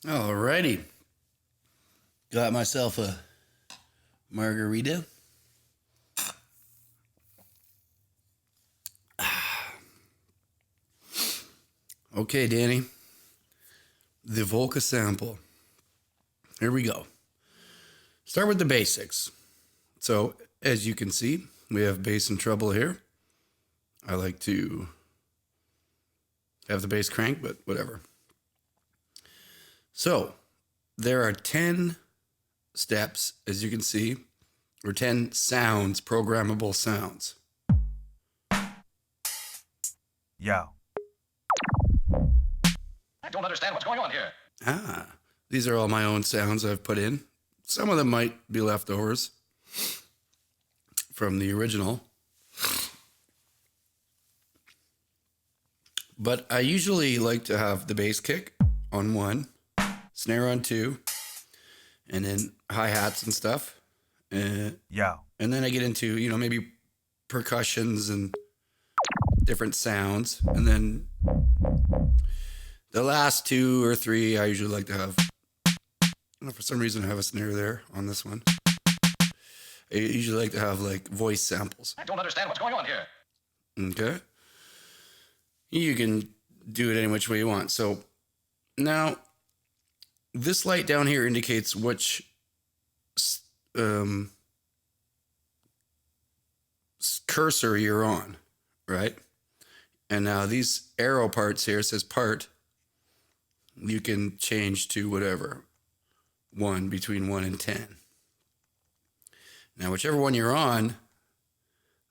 Alrighty. Got myself a margarita. Okay, Danny. The Volca sample. Here we go. Start with the basics. So, as you can see, we have bass and treble here. I like to have the bass crank, but whatever. So, there are 10 steps, as you can see, or 10 sounds, programmable sounds. Yo. I don't understand what's going on here. These are all my own sounds I've put in. Some of them might be leftovers from the original. But I usually like to have the bass kick on 1, snare on 2, and then hi-hats and stuff. Yo. And then I get into, maybe percussions and different sounds. And then the last 2 or 3, I usually like to have, for some reason I have a snare there on this one. I usually like to have like voice samples. I don't understand what's going on here. Okay. You can do it any which way you want. So now this light down here indicates which cursor you're on, right? And now these arrow parts here, says part, you can change to whatever, between 1 and 10. Now, whichever one you're on,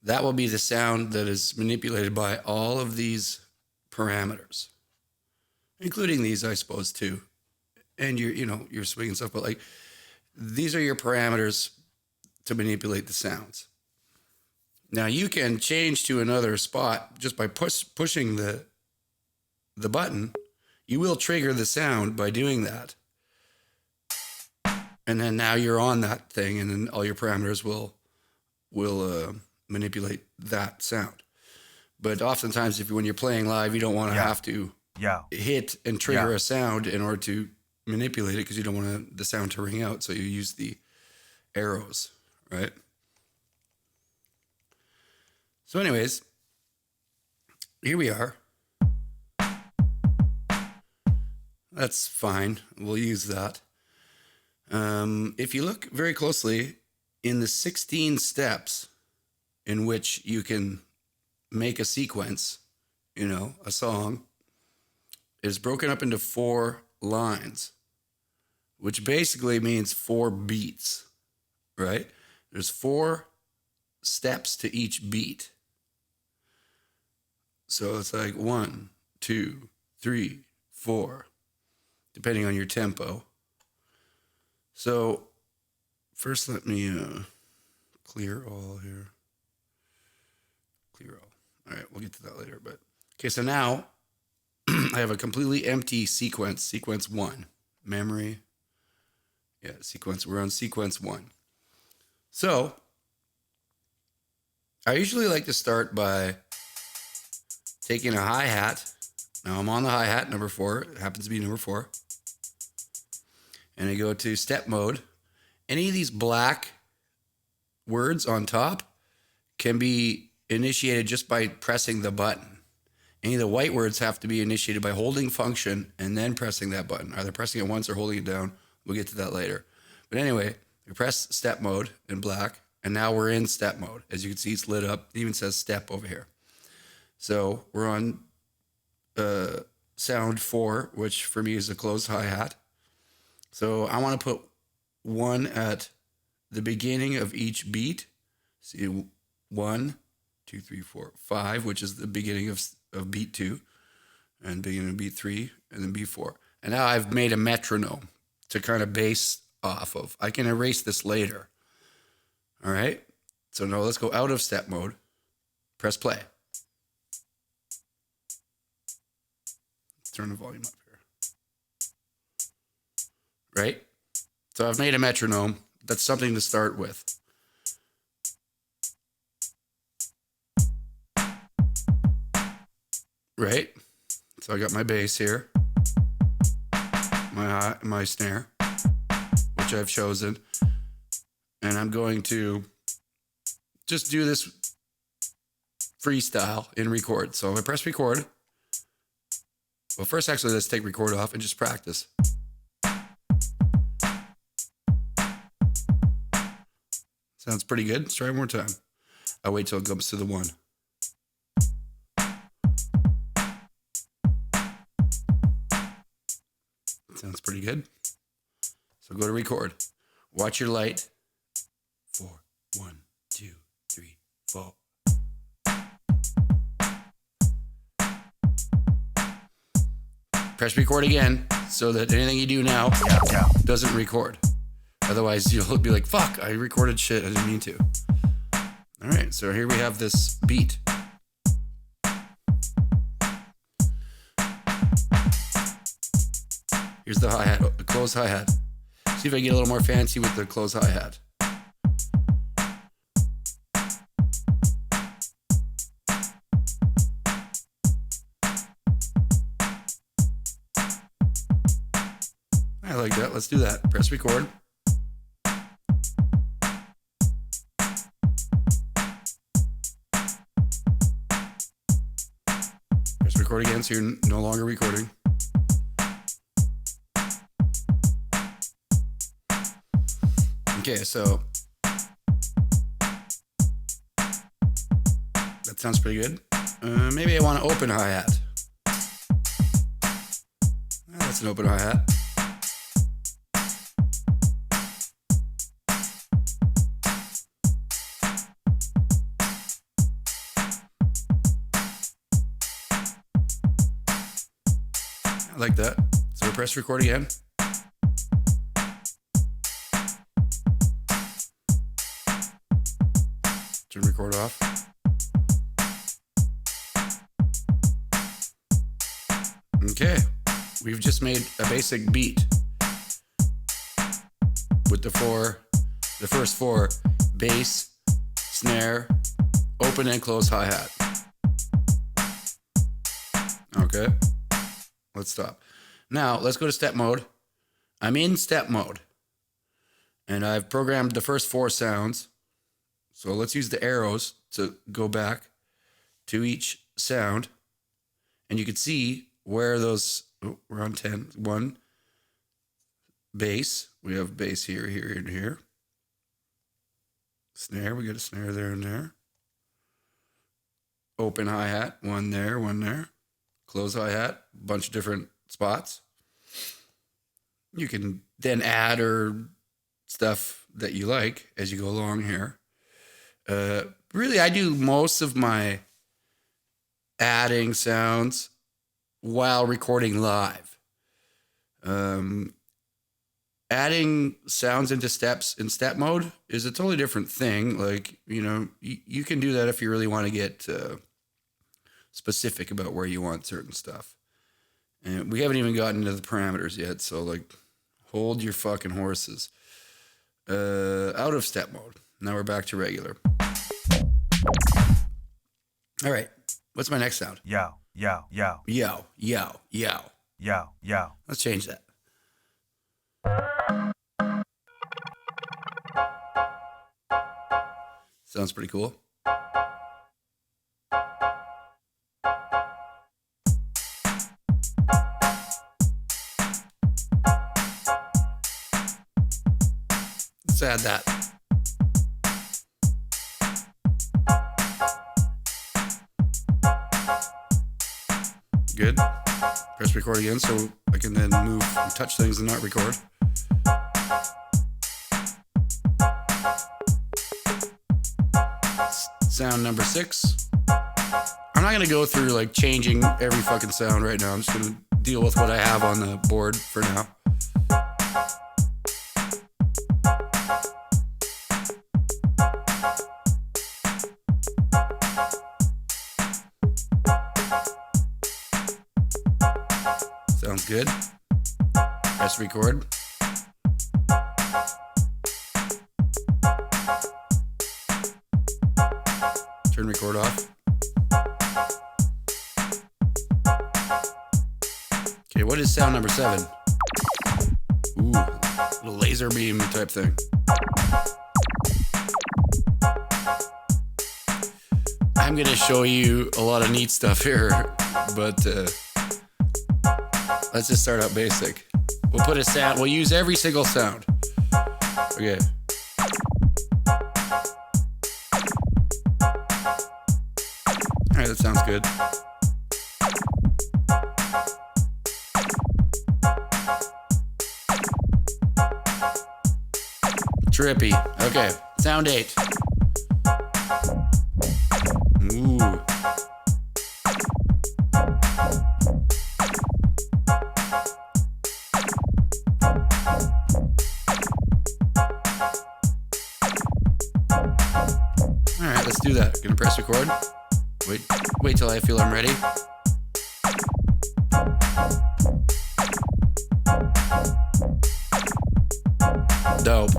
that will be the sound that is manipulated by all of these parameters, including these, I suppose, too. And your swing and stuff, but like these are your parameters to manipulate the sounds. Now you can change to another spot just by pushing the button. You will trigger the sound by doing that. And then now you're on that thing, and then all your parameters will manipulate that sound. But oftentimes, when you're playing live, you don't want to have to hit and trigger a sound in order to manipulate it, because you don't want the sound to ring out. So you use the arrows, right? So anyways, here we are. That's fine. We'll use that. If you look very closely, in the 16 steps in which you can make a sequence, a song, is broken up into 4 lines, which basically means 4 beats, right? There's 4 steps to each beat. So it's like 1, 2, 3, 4, depending on your tempo. So first let me clear all here. Clear all. All right, we'll get to that later. But okay, so now I have a completely empty sequence. Sequence 1. Memory. Yeah, sequence. We're on sequence 1. So I usually like to start by taking a hi-hat. Now I'm on the hi-hat, number 4. It happens to be number 4. And I go to step mode. Any of these black words on top can be initiated just by pressing the button. Any of the white words have to be initiated by holding function and then pressing that button. Either pressing it once or holding it down. We'll get to that later. But anyway, we press step mode in black, and now we're in step mode. As you can see, it's lit up. It even says step over here. So we're on sound 4, which for me is a closed hi-hat. So I want to put 1 at the beginning of each beat. See, 1, 2, 3, 4, 5, which is the beginning of beat 2, and beginning of beat 3, and then beat 4. And now I've made a metronome to kind of base off of. I can erase this later. All right. So now let's go out of step mode. Press play. Let's turn the volume up here. Right? So I've made a metronome. That's something to start with. Right? So I got my bass here, my my snare, which I've chosen, and I'm going to just do this freestyle in record. So I press record. Well, first, actually, let's take record off and just practice. Sounds pretty good. Let's try one more time. I'll wait till it comes to the 1. Sounds pretty good. So go to record. Watch your light. 4, 1, 2, 3, 4. Press record again so that anything you do now doesn't record. Otherwise, you'll be like, fuck, I recorded shit. I didn't mean to. All right, so here we have this beat. Here's the hi-hat, the closed hi-hat. See if I get a little more fancy with the closed hi-hat. I like that. Let's do that. Press record. Press record again so you're no longer recording. Okay, so that sounds pretty good. Maybe I want to open hi-hat. That's an open hi-hat. I like that. So press record again. Turn record off. Okay, we've just made a basic beat with the first 4 bass, snare, open and close hi-hat. Okay, let's stop. Now let's go to step mode. I'm in step mode and I've programmed the first 4 sounds. So let's use the arrows to go back to each sound. And you can see where those, we're on 10. 1, bass. We have bass here, here, and here. Snare, we got a snare there and there. Open hi-hat, 1 there, 1 there. Close hi-hat, bunch of different spots. You can then add or stuff that you like as you go along here. Really, I do most of my adding sounds while recording live. Adding sounds into steps in step mode is a totally different thing. Like, you know, you can do that if you really want to get specific about where you want certain stuff. And we haven't even gotten into the parameters yet, so like, hold your fucking horses. Out of step mode. Now we're back to regular. All right. What's my next sound? Yow, yow, yow. Yow, yow, yow. Yow, yow. Let's change that. Sounds pretty cool. Let's add that. Good. Press record again so I can then move and touch things and not record. Sound number 6. I'm not going to go through like changing every fucking sound right now. I'm just going to deal with what I have on the board for now. Sounds good. Press record. Turn record off. Okay, what is sound number 7? Ooh, little laser beam type thing. I'm going to show you a lot of neat stuff here, but let's just start out basic. We'll put a sound. We'll use every single sound. Okay. All right, that sounds good. Trippy. Okay, sound 8. Ooh. All right, let's do that. Gonna press record. Wait till I feel I'm ready. Dope.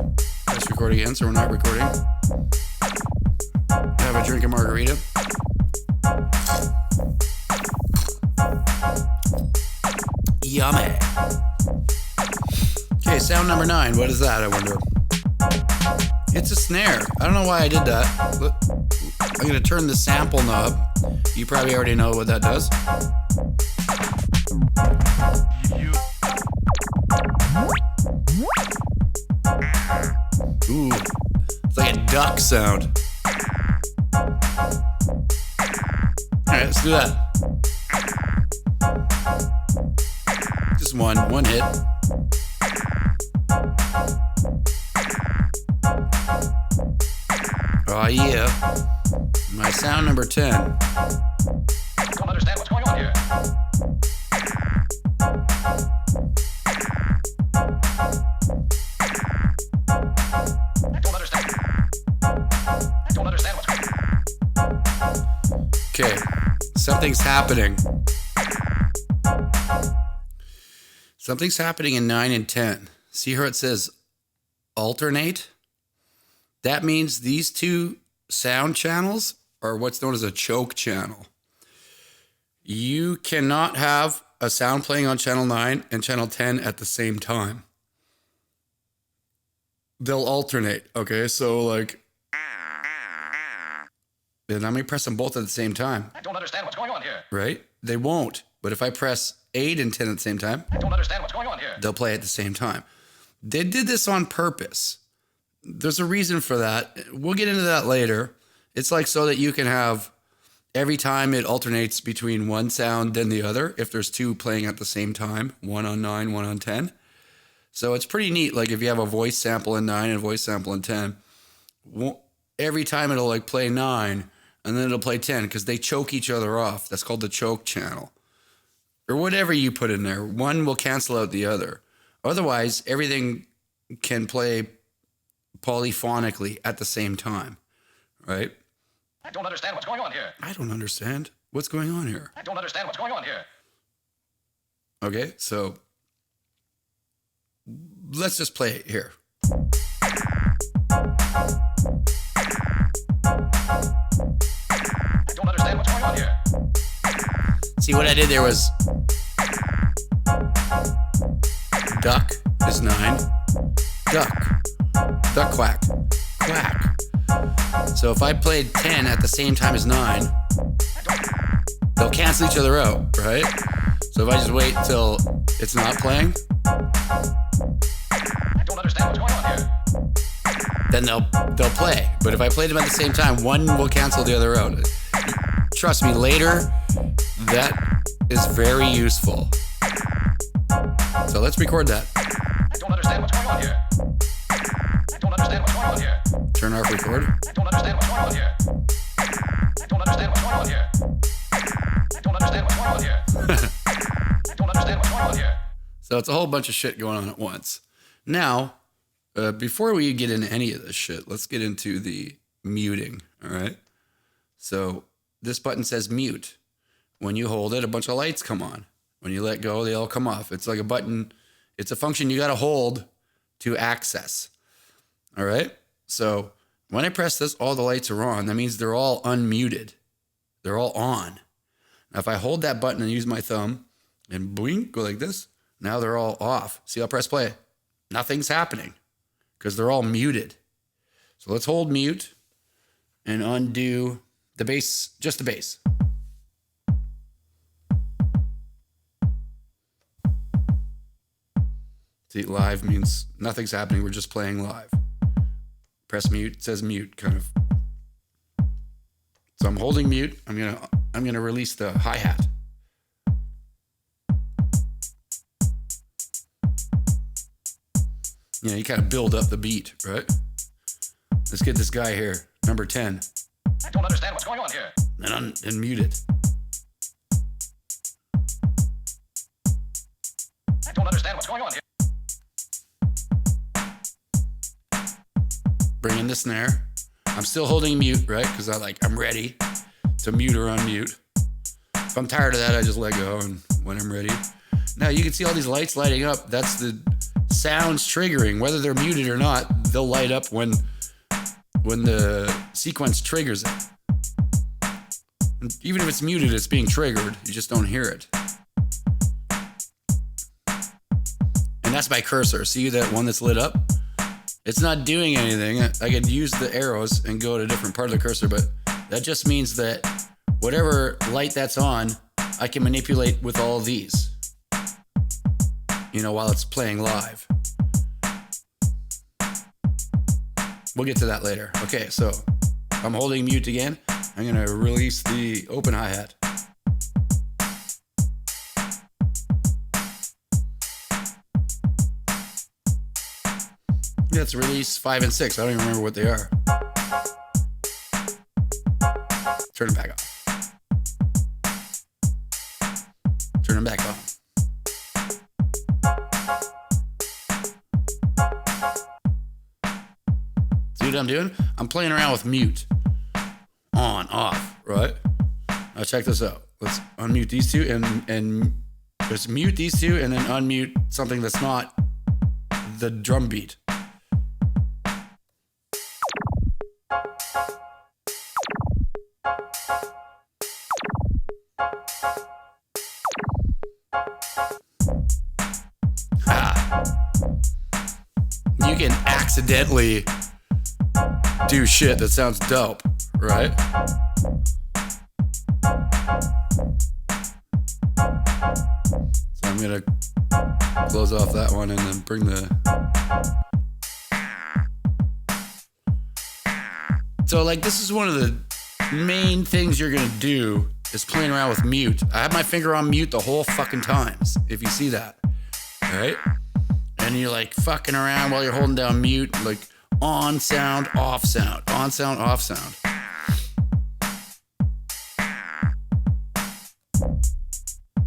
Press record again, so we're not recording. Have a drink of margarita. Yummy. Okay, sound number 9. What is that, I wonder? It's a snare. I don't know why I did that. I'm going to turn the sample knob. You probably already know what that does. Ooh, it's like a duck sound. Alright, let's do that. Just one hit. Oh yeah. My sound number 10. I don't understand what's going on here. I don't understand what's going on. Okay, something's happening. Something's happening in 9 and 10. See how it says alternate? That means these two sound channels are what's known as a choke channel. You cannot have a sound playing on channel 9 and channel 10 at the same time. They'll alternate, okay? So like, then let me press them both at the same time. I don't understand what's going on here. Right? They won't. But if I press 8 and 10 at the same time, I don't understand what's going on here. they'll play at the same time. They did this on purpose. There's a reason for that. We'll get into that later. It's like so that you can have every time it alternates between one sound then the other. If there's two playing at the same time, one on 9, one on 10. So it's pretty neat. Like if you have a voice sample in 9 and a voice sample in 10, every time it'll like play 9 and then it'll play 10 because they choke each other off. That's called the choke channel. Or whatever you put in there. One will cancel out the other. Otherwise, everything can play polyphonically at the same time, right? I don't understand what's going on here. I don't understand what's going on here. I don't understand what's going on here. Okay, so let's just play it here. I don't understand what's going on here. See, what I did there was duck is 9, duck, duck quack, quack. So if I played 10 at the same time as 9, they'll cancel each other out, right? So if I just wait till it's not playing, I don't understand what's going on here. then they'll play. But if I played them at the same time, one will cancel the other out. Trust me, later, that is very useful. So let's record that. I don't understand what's going on here. I don't understand what's going on here. Turn off record. I don't understand what's going on here. I don't understand what's going on here. I don't understand what's going on here. I don't understand what's going on here. So it's a whole bunch of shit going on at once. Now, before we get into any of this shit, let's get into the muting, all right? So this button says mute. When you hold it, a bunch of lights come on. When you let go, they all come off. It's like a button. It's a function you got to hold to access, all right? So when I press this, all the lights are on. That means they're all unmuted. They're all on. Now, if I hold that button and use my thumb and boing, go like this, now they're all off. See, I'll press play. nothing's happening because they're all muted. So let's hold mute and undo the bass, just the bass. See, live means nothing's happening. We're just playing live. Press mute, it says mute, kind of. So I'm holding mute. I'm gonna release the hi-hat. You know, you kind of build up the beat, right? Let's get this guy here, number 10. I don't understand what's going on here. And mute it. I don't understand what's going on here. Bring in the snare. I'm still holding mute, right? Because I'm ready to mute or unmute. If I'm tired of that, I just let go, and when I'm ready. Now you can see all these lights lighting up. That's the sounds triggering. Whether they're muted or not, they'll light up when the sequence triggers it. And even if it's muted, it's being triggered. You just don't hear it. And that's my cursor. See that one that's lit up? It's not doing anything. I could use the arrows and go to a different part of the cursor, but that just means that whatever light that's on, I can manipulate with all of these, you know, while it's playing live. We'll get to that later. Okay, so I'm holding mute again. I'm gonna release the open hi-hat. Let's release 5 and 6. I don't even remember what they are. Turn them back off. Turn them back on. See what I'm doing? I'm playing around with mute. On, off, right? Now check this out. Let's unmute these two and just mute these two and then unmute something that's not the drum beat. You can accidentally do shit that sounds dope, right? So I'm gonna close off that one and then bring the... So like this is one of the main things you're gonna do is playing around with mute. I have my finger on mute the whole fucking times, if you see that, all right? And you're like fucking around while you're holding down mute, like on sound, off sound, on sound, off sound.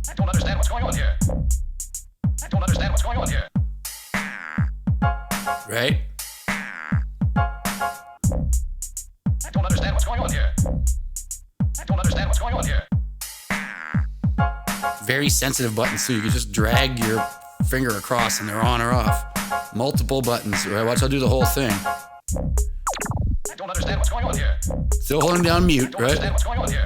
I don't understand what's going on here. I don't understand what's going on here. Right? I don't understand what's going on here. I don't understand what's going on here. Very sensitive buttons, so you can just drag your finger across and they're on or off. Multiple buttons, right? Watch, I'll do the whole thing. I don't understand what's going on here. Still holding down mute, I don't right? understand what's going on here.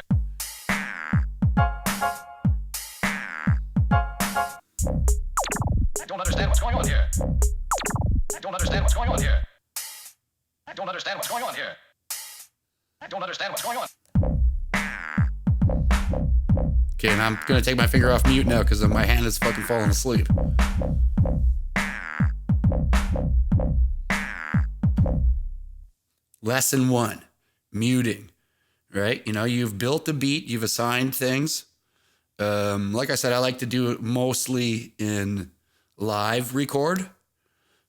I don't understand what's going on here. I don't understand what's going on here. I don't understand what's going on here. I don't understand what's going on. Okay, and I'm gonna take my finger off mute now because my hand is fucking falling asleep. Lesson 1, muting, right? You know, you've built the beat, you've assigned things. Like I said, I like to do it mostly in live record,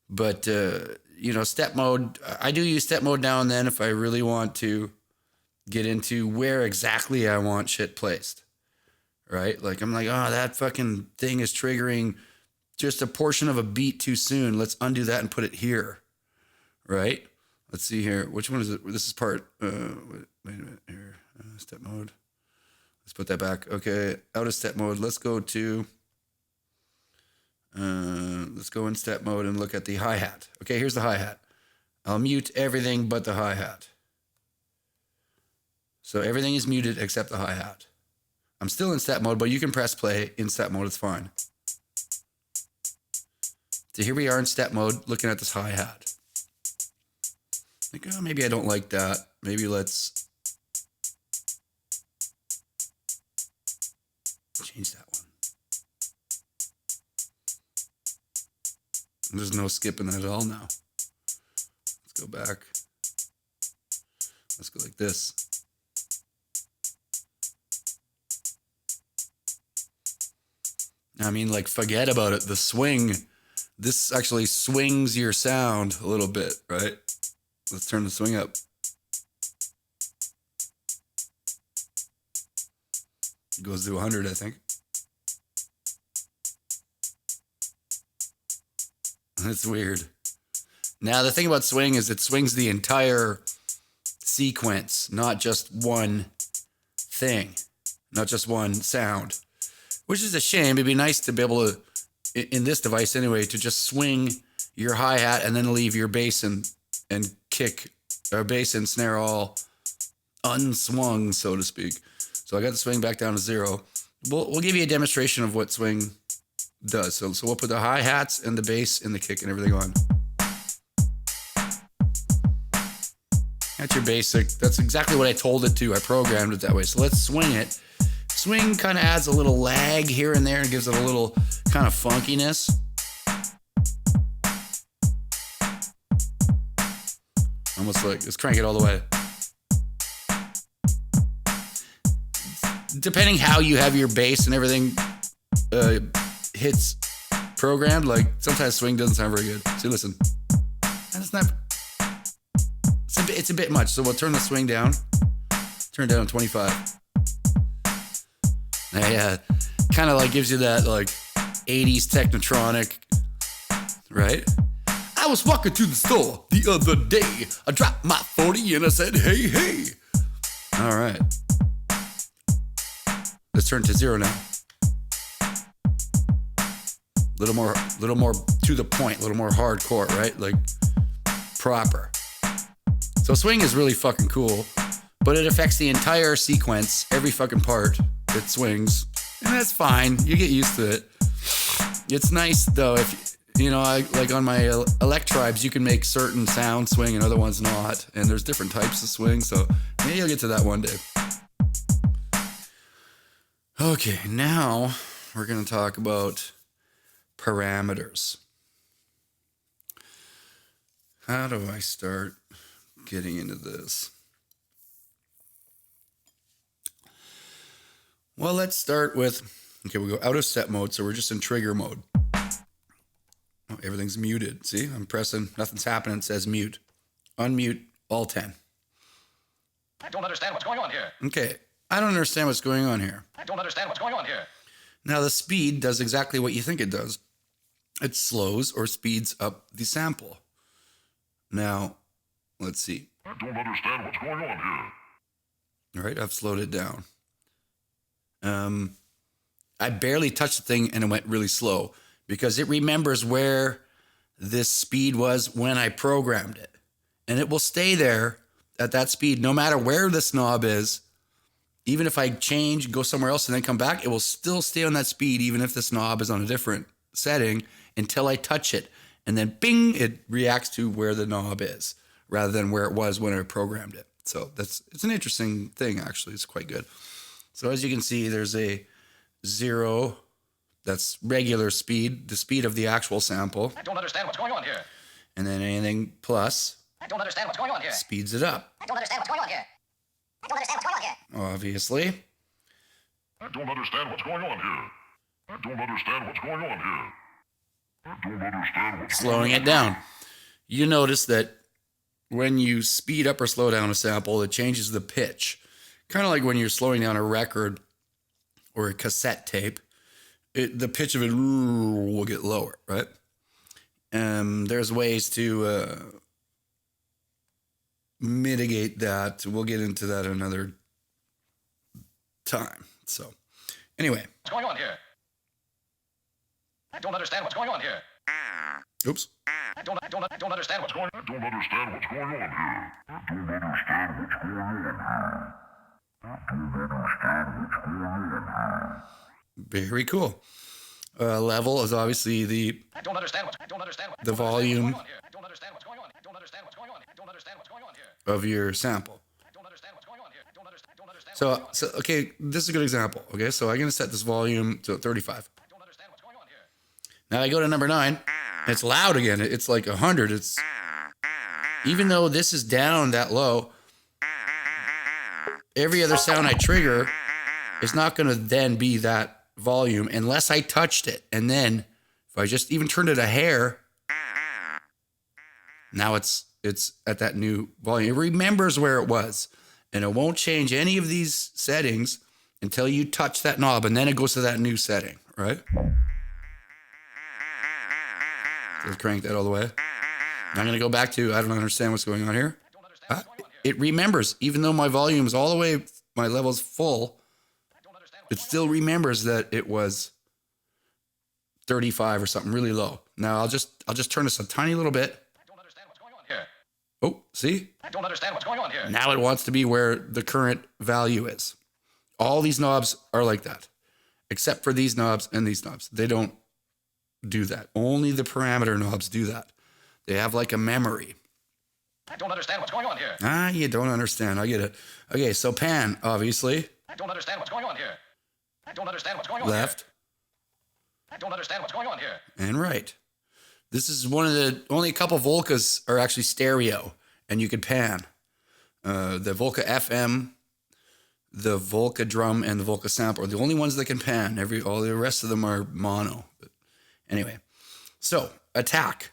but you know, step mode, I do use step mode now and then if I really want to get into where exactly I want shit placed, right? Like I'm like, oh, that fucking thing is triggering just a portion of a beat too soon. Let's undo that and put it here, right? Let's see here. Which one is it? This is part, wait a minute here, step mode. Let's put that back. Okay, out of step mode. Let's go to, let's go in step mode and look at the hi-hat. Okay, here's the hi-hat. I'll mute everything but the hi-hat. So everything is muted except the hi-hat. I'm still in step mode, but you can press play in step mode. It's fine. So here we are in step mode, looking at this hi-hat. Like, oh, maybe I don't like that. Maybe let's change that one. There's no skipping that at all now. Let's go back. Let's go like this. I mean, like, forget about it. The swing, this actually swings your sound a little bit, right? Let's turn the swing up. It goes to 100, I think. That's weird. Now, the thing about swing is it swings the entire sequence, not just one thing, not just one sound, which is a shame. It'd be nice to be able to, in this device anyway, to just swing your hi-hat and then leave your bass and kick, or bass and snare all unswung, so to speak. So I got the swing back down to 0. We'll give you a demonstration of what swing does. So we'll put the hi-hats and the bass and the kick and everything on. That's your basic. That's exactly what I told it to. I programmed it that way. So let's swing it. Swing kind of adds a little lag here and there and gives it a little kind of funkiness. Almost like, let's crank it all the way. Depending how you have your bass and everything hits programmed, like sometimes swing doesn't sound very good. See, listen. And it's a bit much. So we'll turn the swing down. Turn it down to 25. Yeah, kind of like gives you that like 80s technotronic, right? I was walking to the store the other day. I dropped my 40 and I said, hey, hey. All right. Let's turn to 0 now. Little more to the point, a little more hardcore, right? Like proper. So swing is really fucking cool, but it affects the entire sequence, every fucking part. It swings, and that's fine. You get used to it. It's nice though if you know, like on my Electribes, you can make certain sounds swing and other ones not, and there's different types of swing. So maybe I'll get to that one day. Okay, now we're gonna talk about parameters. How do I start getting into this? Well, let's start with, okay, we go out of step mode, so we're just in trigger mode. Oh, everything's muted. See, I'm pressing, nothing's happening, it says mute. Unmute all 10. I don't understand what's going on here. Okay, I don't understand what's going on here. I don't understand what's going on here. Now the speed does exactly what you think it does. It slows or speeds up the sample. Now, let's see. I don't understand what's going on here. All right, I've slowed it down. I barely touched the thing and it went really slow because it remembers where this speed was when I programmed it. And it will stay there at that speed no matter where this knob is. Even if I change, go somewhere else and then come back, it will still stay on that speed even if this knob is on a different setting until I touch it. And then bing, it reacts to where the knob is rather than where it was when I programmed it. So it's an interesting thing, actually. It's quite good. So as you can see, there's a 0, that's regular speed, the speed of the actual sample. I don't understand what's going on here. And then anything plus I don't understand what's going on here. speeds it up, I don't understand what's going on here. I don't understand what's going on here. obviously. I don't understand what's going on here. I don't understand what's going on here. I don't understand what's Slowing it down. You notice that when you speed up or slow down a sample, it changes the pitch. Kind of like when you're slowing down a record or a cassette tape, the pitch of it will get lower, right? There's ways to mitigate that. We'll get into that another time. So, anyway. What's going on here? I don't understand what's going on here. Oops. I don't understand what's going on. I don't understand what's going on here. I don't understand what's going on here. I don't understand what's going on here. Very cool. Level is obviously the I don't understand what's going on here. I The don't understand volume. what's going on here. I don't understand what's going on. I don't understand what's going on. I don't understand what's going on here. of your sample. I don't understand what's going on here. I don't understand what's going on. So okay, this is a good example. Okay, so I'm gonna set this volume to 35. I don't understand what's going on here. Now I go to number 9. It's loud again. It's like 100. It's even though this is down that low, every other sound I trigger is not gonna then be that volume unless I touched it. And then if I just even turned it a hair, now it's at that new volume. It remembers where it was, and it won't change any of these settings until you touch that knob, and then it goes to that new setting, right? Let's crank that all the way. Now I'm going to go back to, I don't understand what's going on here. I don't understand what's going on here. It remembers, even though my volume is all the way, my level's full, I don't understand it what's still remembers that it was 35 or something really low. Now I'll just turn this a tiny little bit. I don't understand what's going on here. Oh, see? I don't understand what's going on here. Now it wants to be where the current value is. All these knobs are like that, except for these knobs and these knobs. They don't do that. Only the parameter knobs do that. They have like a memory. I don't understand what's going on here. You don't understand. I get it. Okay, so pan, obviously. I don't understand what's going on here. I don't understand what's going on Left here. I don't understand what's going on here. and right. This is one of the only a couple Volcas are actually stereo, and you can pan. The Volca FM, the Volca drum, and the Volca sample are the only ones that can pan. All the rest of them are mono. But anyway, so attack.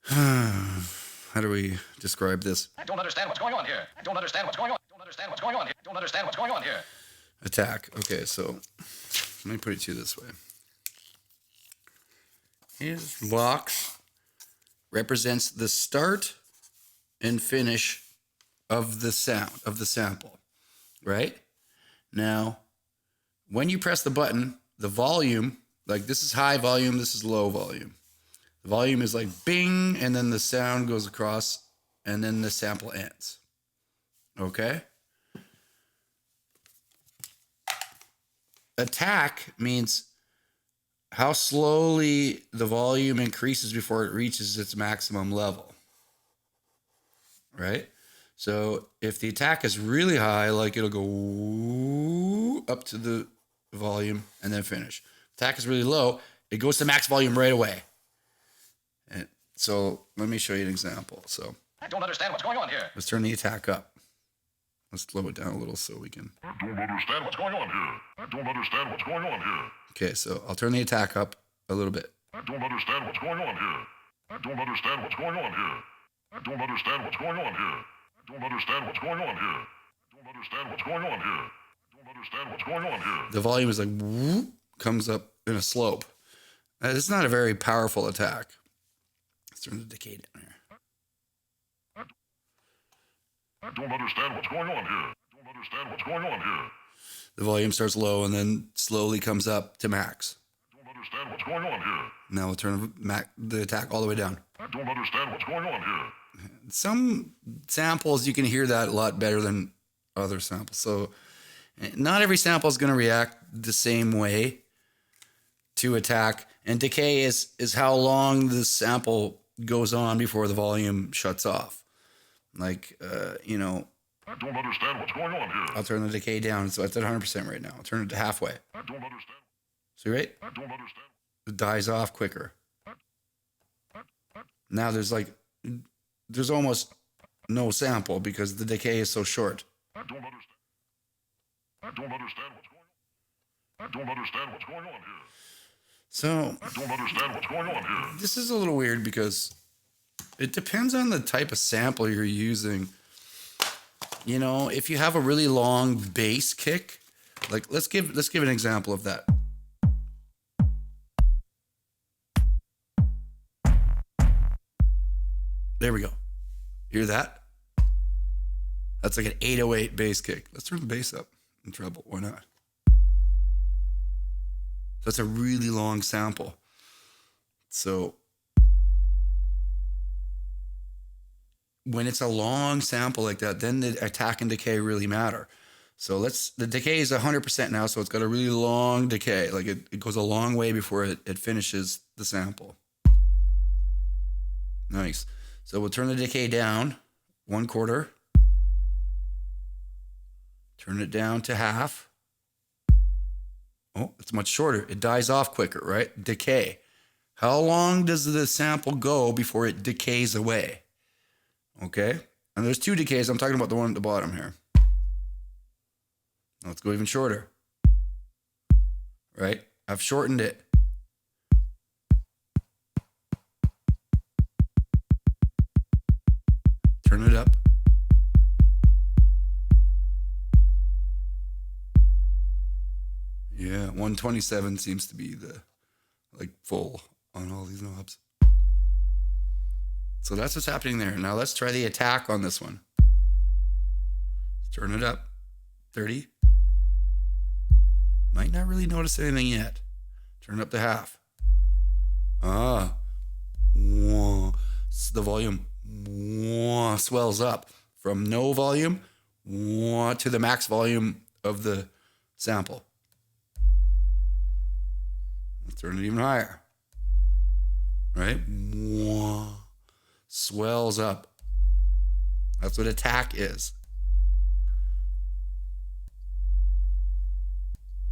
How do we describe this? I don't understand what's going on here. I don't understand what's going on. I don't understand what's going on here. I don't understand what's going on here. Attack. Okay, so let me put it to you this way. His box represents the start and finish of the sound, of the sample, right? Now, when you press the button, the volume, like this is high volume, this is low volume. The volume is like bing, and then the sound goes across, and then the sample ends. Okay? Attack means how slowly the volume increases before it reaches its maximum level. Right? So if the attack is really high, like it'll go up to the volume and then finish. Attack is really low, it goes to max volume right away. And so let me show you an example. So I don't understand what's going on here. let's turn the attack up. Let's slow it down a little so we can. I don't understand what's going on here. I don't understand what's going on here. Okay, so I'll turn the attack up a little bit. I don't understand what's going on here. I don't understand what's going on here. I don't understand what's going on here. I don't understand what's going on here. I don't understand what's going on here. I don't understand what's going on here. The volume is like whoop, comes up in a slope. It's not a very powerful attack. Let's turn the decay down here. I don't understand what's going on here. I don't understand what's going on here. The volume starts low and then slowly comes up to max. I don't understand what's going on here. Now we'll turn the attack all the way down. I don't understand what's going on here. Some samples you can hear that a lot better than other samples. So not every sample is going to react the same way to attack. And decay is how long the sample goes on before the volume shuts off. Like, I don't understand what's going on here. I'll turn the decay down. So it's at 100% right now. I'll turn it to halfway. I don't understand. See, right? I don't understand. It dies off quicker. Now there's almost no sample because the decay is so short. I don't understand. I don't understand what's going on. I don't understand what's going on here. So I don't understand what's going on here. this is a little weird because it depends on the type of sample you're using. You know, if you have a really long bass kick, like let's give an example of that. There we go. Hear that? That's like an 808 bass kick. Let's turn the bass up in treble. Why not? That's a really long sample. So when it's a long sample like that, then the attack and decay really matter. So the decay is 100% now, so it's got a really long decay. Like it goes a long way before it finishes the sample. Nice. So we'll turn the decay down 1/4. Turn it down to half. Oh, it's much shorter. It dies off quicker, right? Decay. How long does the sample go before it decays away? Okay. And there's 2 decays. I'm talking about the one at the bottom here. Let's go even shorter. Right? I've shortened it. Turn it up. Yeah, 127 seems to be the full on all these knobs. So that's what's happening there. Now let's try the attack on this one. Turn it up. 30. Might not really notice anything yet. Turn it up to half. The volume swells up from no volume to the max volume of the sample. Let's turn it even higher. Right? Swells up. That's what attack is.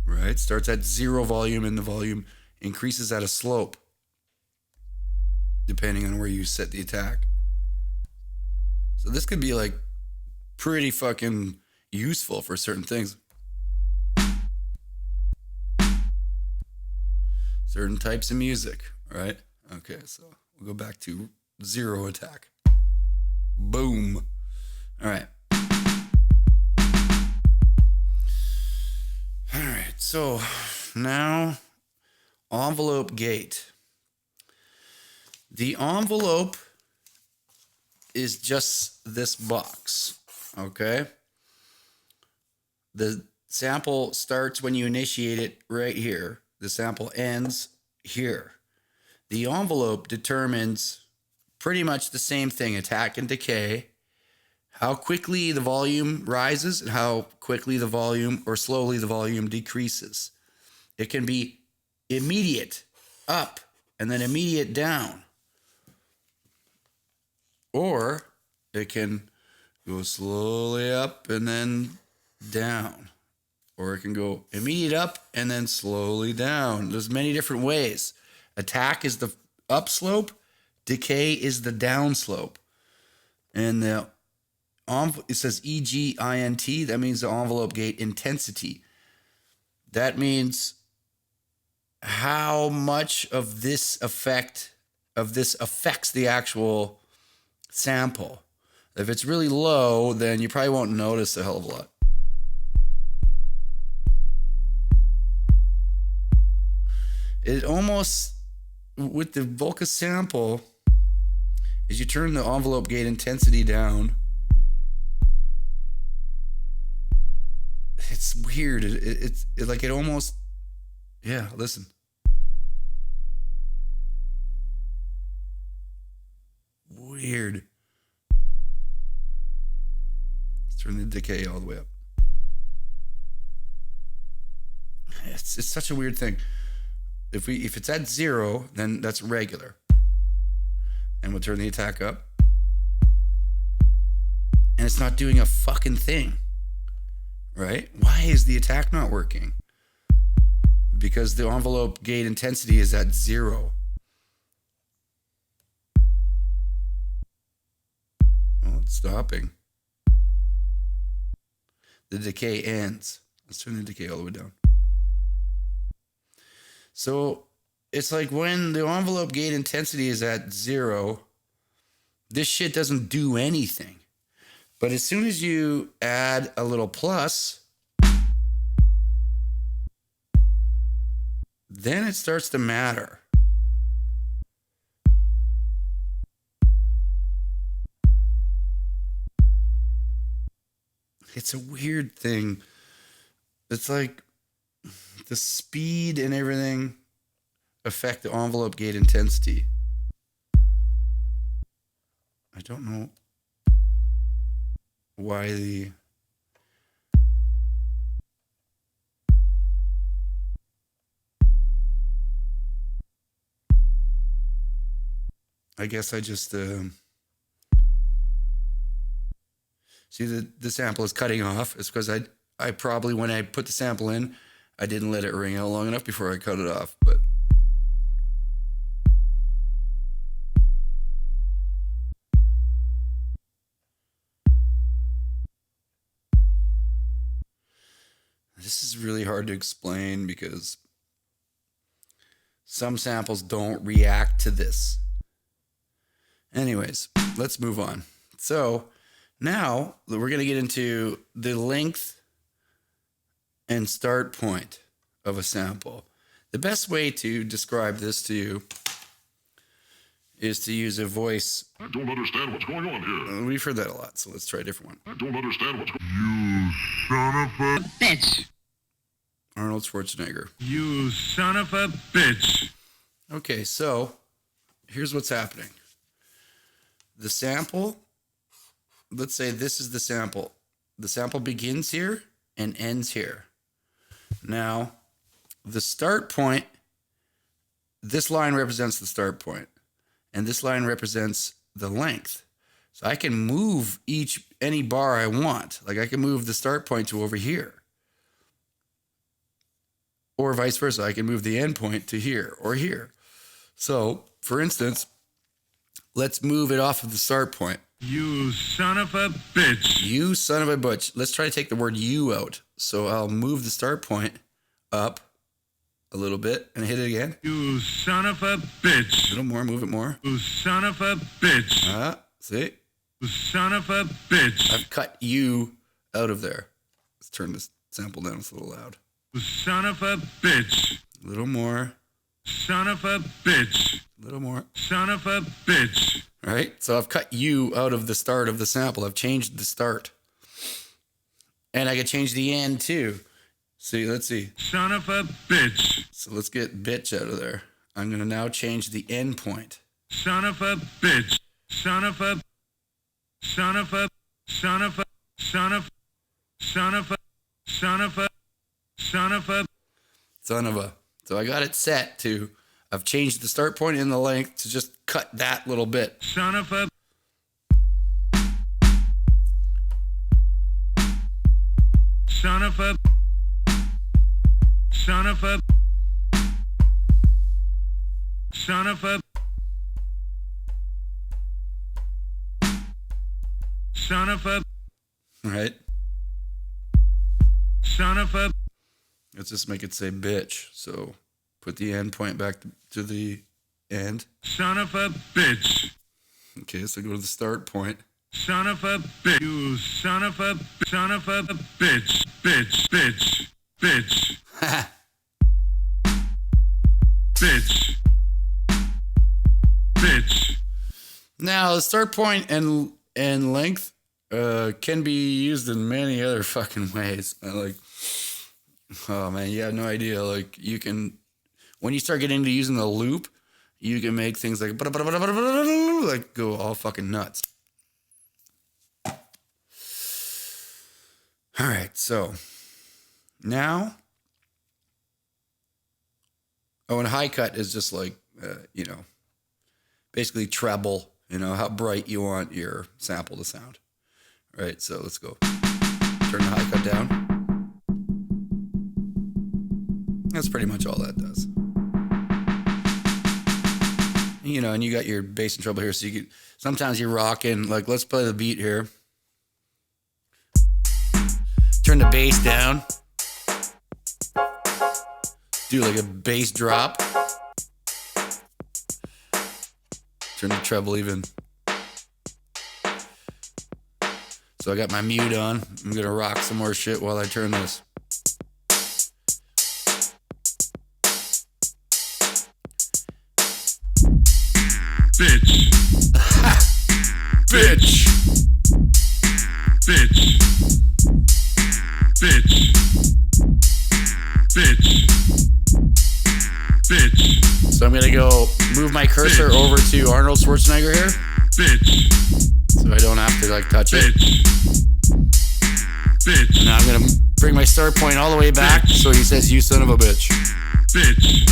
Right? Starts at 0 volume and the volume increases at a slope, depending on where you set the attack. So this could be like pretty fucking useful for certain things. Certain types of music, right? Okay, so we'll go back to 0 attack. Boom. All right. All right, so now envelope gate. The envelope is just this box, okay? The sample starts when you initiate it right here. The sample ends here. The envelope determines pretty much the same thing, attack and decay, how quickly the volume rises and how quickly the volume or slowly the volume decreases. It can be immediate up and then immediate down. Or it can go slowly up and then down. Or it can go immediate up and then slowly down. There's many different ways. Attack is the upslope. Decay is the downslope. And it says EGINT. That means the envelope gate intensity. That means how much of this affects the actual sample. If it's really low, then you probably won't notice a hell of a lot. It almost, with the Volca sample, as you turn the envelope gate intensity down, it's weird. It's like it almost, yeah, listen. Weird. Let's turn the decay all the way up. It's such a weird thing. If it's at 0, then that's regular. And we'll turn the attack up. And it's not doing a fucking thing. Right? Why is the attack not working? Because the envelope gate intensity is at 0. Well, it's stopping. The decay ends. Let's turn the decay all the way down. So it's like when the envelope gate intensity is at 0, this shit doesn't do anything. But as soon as you add a little plus, then it starts to matter. It's a weird thing. It's like the speed and everything affect the envelope gate intensity. I don't know why I guess I just see the sample is cutting off. It's because I probably, when I put the sample in, I didn't let it ring out long enough before I cut it off. But this is really hard to explain because some samples don't react to this. Anyways, let's move on. So now we're going to get into the length and start point of a sample. The best way to describe this to you is to use a voice. I don't understand what's going on here. We've heard that a lot, so let's try a different one. I don't understand what's going on. You son of a Bitch. Arnold Schwarzenegger. You son of a bitch. Okay, so here's what's happening. The sample, let's say this is the sample. The sample begins here and ends here. Now, the start point, this line represents the start point, and this line represents the length. So I can move any bar I want. Like I can move the start point to over here. Or vice versa. I can move the end point to here or here. So, for instance, let's move it off of the start point. You son of a bitch. You son of a bitch. Let's try to take the word you out. So I'll move the start point up a little bit and hit it again. You son of a bitch. A little more, move it more. You son of a bitch. See? You son of a bitch. I've cut you out of there. Let's turn this sample down. It's a little loud. You son of a bitch. A little more. Son of a bitch. A little more. Son of a bitch. All right? So I've cut you out of the start of the sample. I've changed the start. And I can change the end too. See, let's see. Son of a bitch. So let's get bitch out of there. I'm going to now change the end point. Son of a bitch. Son of a. Son of a. Son of a. Son of. Son of a. Son of a. Son of a. Son of a. So I got it set to, I've changed the start point and the length to just cut that little bit. Son of a. Son of a. Son of a. Son of a. Son of a. All right? Son of a. Let's just make it say bitch. So put the end point back to the end. Son of a bitch. Okay, so go to the start point. Son of a bitch. You son of a bitch. Bitch. Bitch. Bitch. Bitch. Bitch. Now, the start point and length can be used in many other fucking ways. Oh man, you have no idea. Like you can, when you start getting into using the loop, you can make things like go all fucking nuts. All right, so now, and high cut is just like, basically treble, how bright you want your sample to sound. All right, so let's go. Turn the high cut down. That's pretty much all that does. And you got your bass and treble here, so sometimes you're rocking, like let's play the beat here. Turn the bass down. Do like a bass drop. Turn the treble even. So I got my mute on. I'm gonna rock some more shit while I turn this. Bitch. Bitch. Bitch. Bitch. Bitch. Bitch. So I'm gonna go move my cursor over to Arnold Schwarzenegger here. Bitch. So I don't have to touch it. Bitch. And now I'm gonna bring my start point all the way back so he says, "You son of a bitch." Bitch.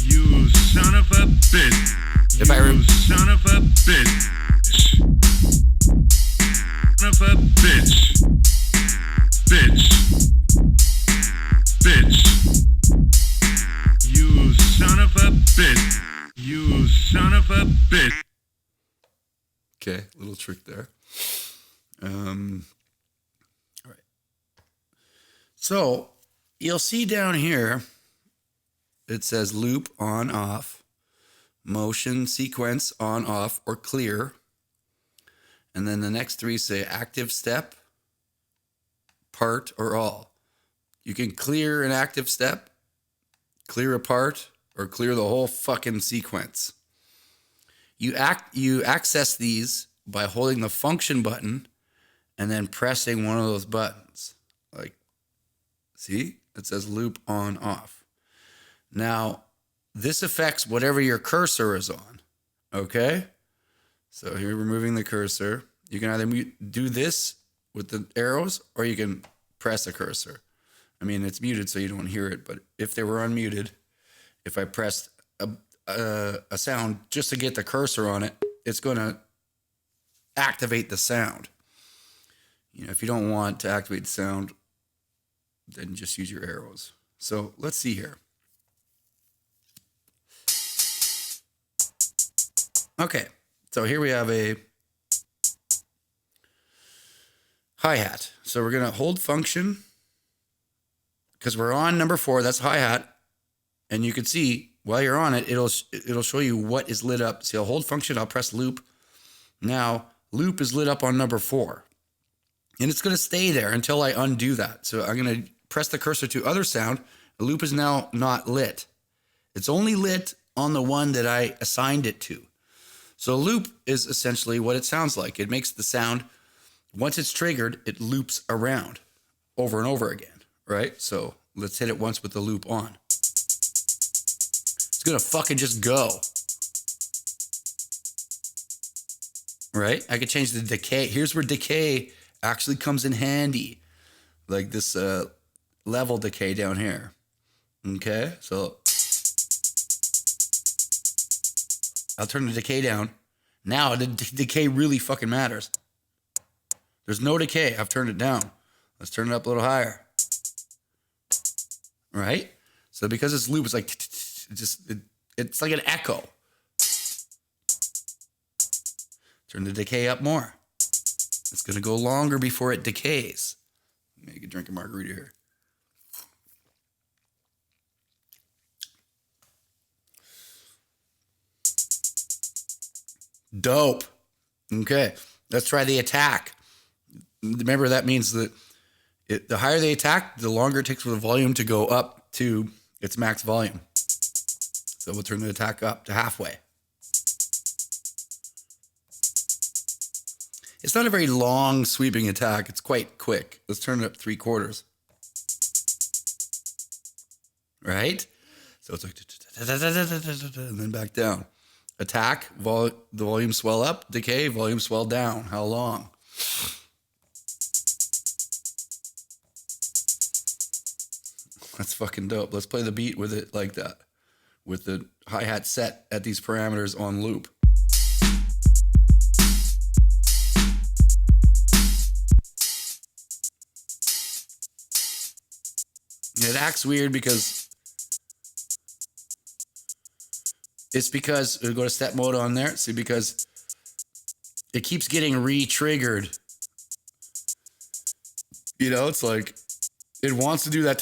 You son of a bitch. If son of a bitch. Son of a bitch. Bitch. Bitch. You son of a bitch. You son of a bitch. Okay, little trick there. All right. So you'll see down here, it says loop on, off, motion sequence on, off, or clear. And then the next three say active step, part, or all. You can clear an active step, clear a part, or clear the whole fucking sequence. You access these by holding the function button and then pressing one of those buttons. Like, see? It says loop on, off. Now, this affects whatever your cursor is on. Okay? So here we're moving the cursor. You can either do this with the arrows or you can press a cursor. I mean, it's muted so you don't hear it, but if they were unmuted, if I pressed a sound just to get the cursor on it, it's going to activate the sound. You know, if you don't want to activate the sound, then just use your arrows. So let's see here. Okay, so here we have a hi-hat. So we're going to hold function because we're on number 4. That's hi-hat. And you can see while you're on it, it'll show you what is lit up. See, I'll hold function, I'll press loop. Now, loop is lit up on number 4. And it's going to stay there until I undo that. So I'm going to press the cursor to other sound. The loop is now not lit. It's only lit on the one that I assigned it to. So loop is essentially what it sounds like. It makes the sound, once it's triggered, it loops around over and over again, right? So let's hit it once with the loop on. It's going to fucking just go. Right? I could change the decay. Here's where decay actually comes in handy. Like this level decay down here. Okay? So I'll turn the decay down. Now the decay really fucking matters. There's no decay. I've turned it down. Let's turn it up a little higher. Right? So because it's loop, it's like it's like an echo. Turn the decay up more. It's going to go longer before it decays. Make a drink of margarita here. Dope. Okay, let's try the attack. Remember, that means that the higher the attack, the longer it takes for the volume to go up to its max volume. So we'll turn the attack up to halfway. It's not a very long sweeping attack. It's quite quick. Let's turn it up 3/4. Right? So it's like, and then back down. Attack, the volume swell up. Decay, volume swell down. How long? That's fucking dope. Let's play the beat with it like that. With the hi-hat set at these parameters on loop. It acts weird because we go to step mode on there. See, because it keeps getting re-triggered. You know, it's like it wants to do that,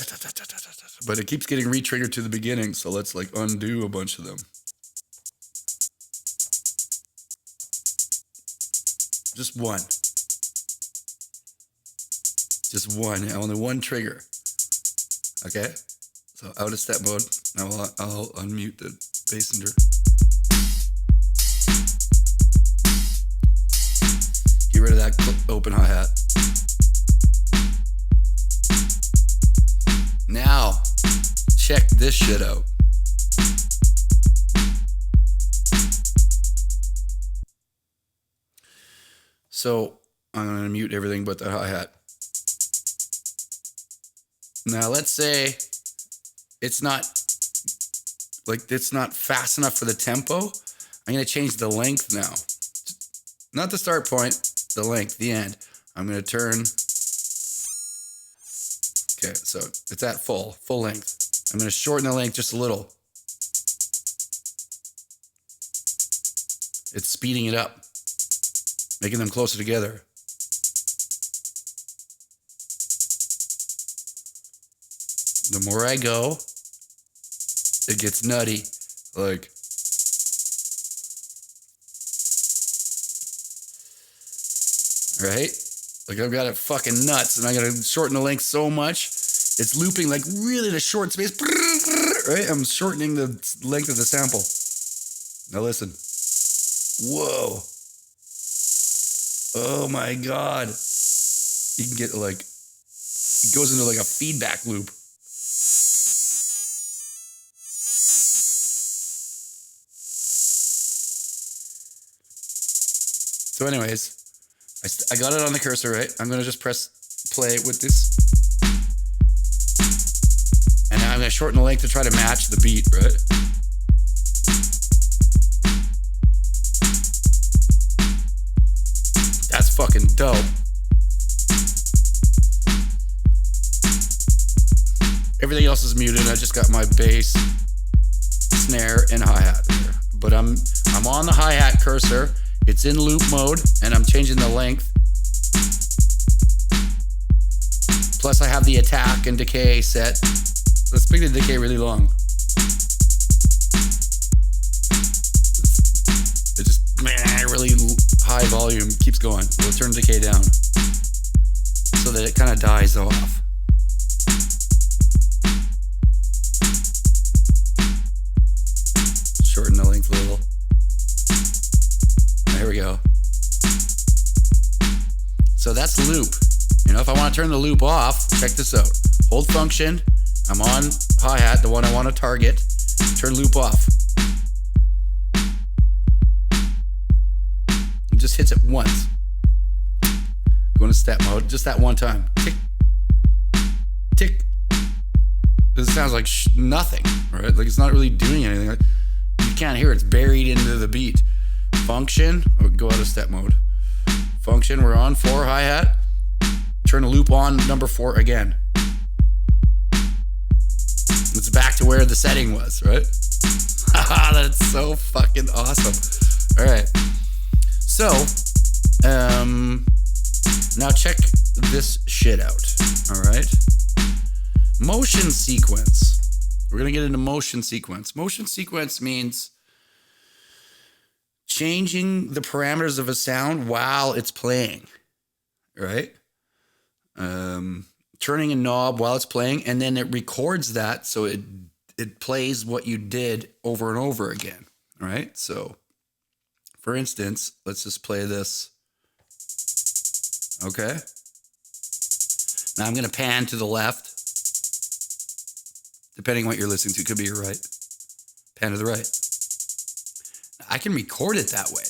but it keeps getting re-triggered to the beginning. So let's like undo a bunch of them. Just one. Just one. Only one trigger. Okay, so out of step mode. Now I'll unmute the bassender. Get rid of that open hi-hat. Now, check this shit out. So I'm gonna mute everything but the hi-hat. Now, let's say it's not fast enough for the tempo. I'm going to change the length now. Not the start point, the length, the end. I'm going to turn. Okay, so it's at full length. I'm going to shorten the length just a little. It's speeding it up, making them closer together. The more I go, it gets nutty. Like, right? Like I've got it fucking nuts, and I gotta shorten the length so much. It's looping like really the short space. Right? I'm shortening the length of the sample. Now listen. Whoa. Oh my God. You can get like, it goes into like a feedback loop. So anyways, I got it on the cursor, right? I'm going to just press play with this. And now I'm going to shorten the length to try to match the beat, right? That's fucking dope. Everything else is muted. I just got my bass, snare, and hi-hat there. But I'm on the hi-hat cursor. It's in loop mode, and I'm changing the length. Plus, I have the attack and decay set. Let's make the decay really long. It just, really high volume keeps going. We'll turn the decay down so that it kind of dies off. Shorten the length a little. There we go. So that's loop. You know, if I want to turn the loop off, check this out. Hold function. I'm on hi-hat, the one I want to target. Turn loop off. It just hits it once. Go into step mode, just that one time. Tick. Tick. This sounds like nothing, right? Like it's not really doing anything. You can't hear it. It's buried into the beat. Function, go out of step mode. Function, we're on 4 hi-hat. Turn the loop on, number 4 again. It's back to where the setting was, right? Haha, that's so fucking awesome. All right. So, now check this shit out. All right. Motion sequence. We're going to get into motion sequence. Motion sequence means changing the parameters of a sound while it's playing, right? Turning a knob while it's playing, and then it records that, so it plays what you did over and over again, right? So, for instance, let's just play this. Okay. Now I'm going to pan to the left, depending on what you're listening to. Could be your right. Pan to the right. I can record it that way.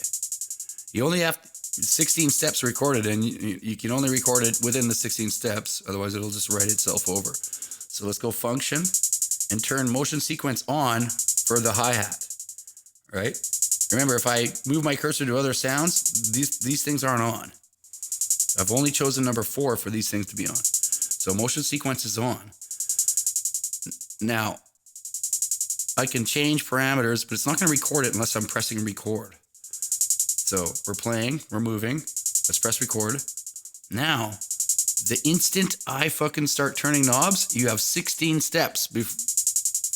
You only have 16 steps recorded, and you can only record it within the 16 steps. Otherwise, it'll just write itself over. So let's go function and turn motion sequence on for the hi-hat, right? Remember, if I move my cursor to other sounds, these things aren't on. I've only chosen number 4 for these things to be on. So motion sequence is on. Now, I can change parameters, but it's not going to record it unless I'm pressing record. So we're playing, we're moving. Let's press record. Now, the instant I fucking start turning knobs, you have 16 steps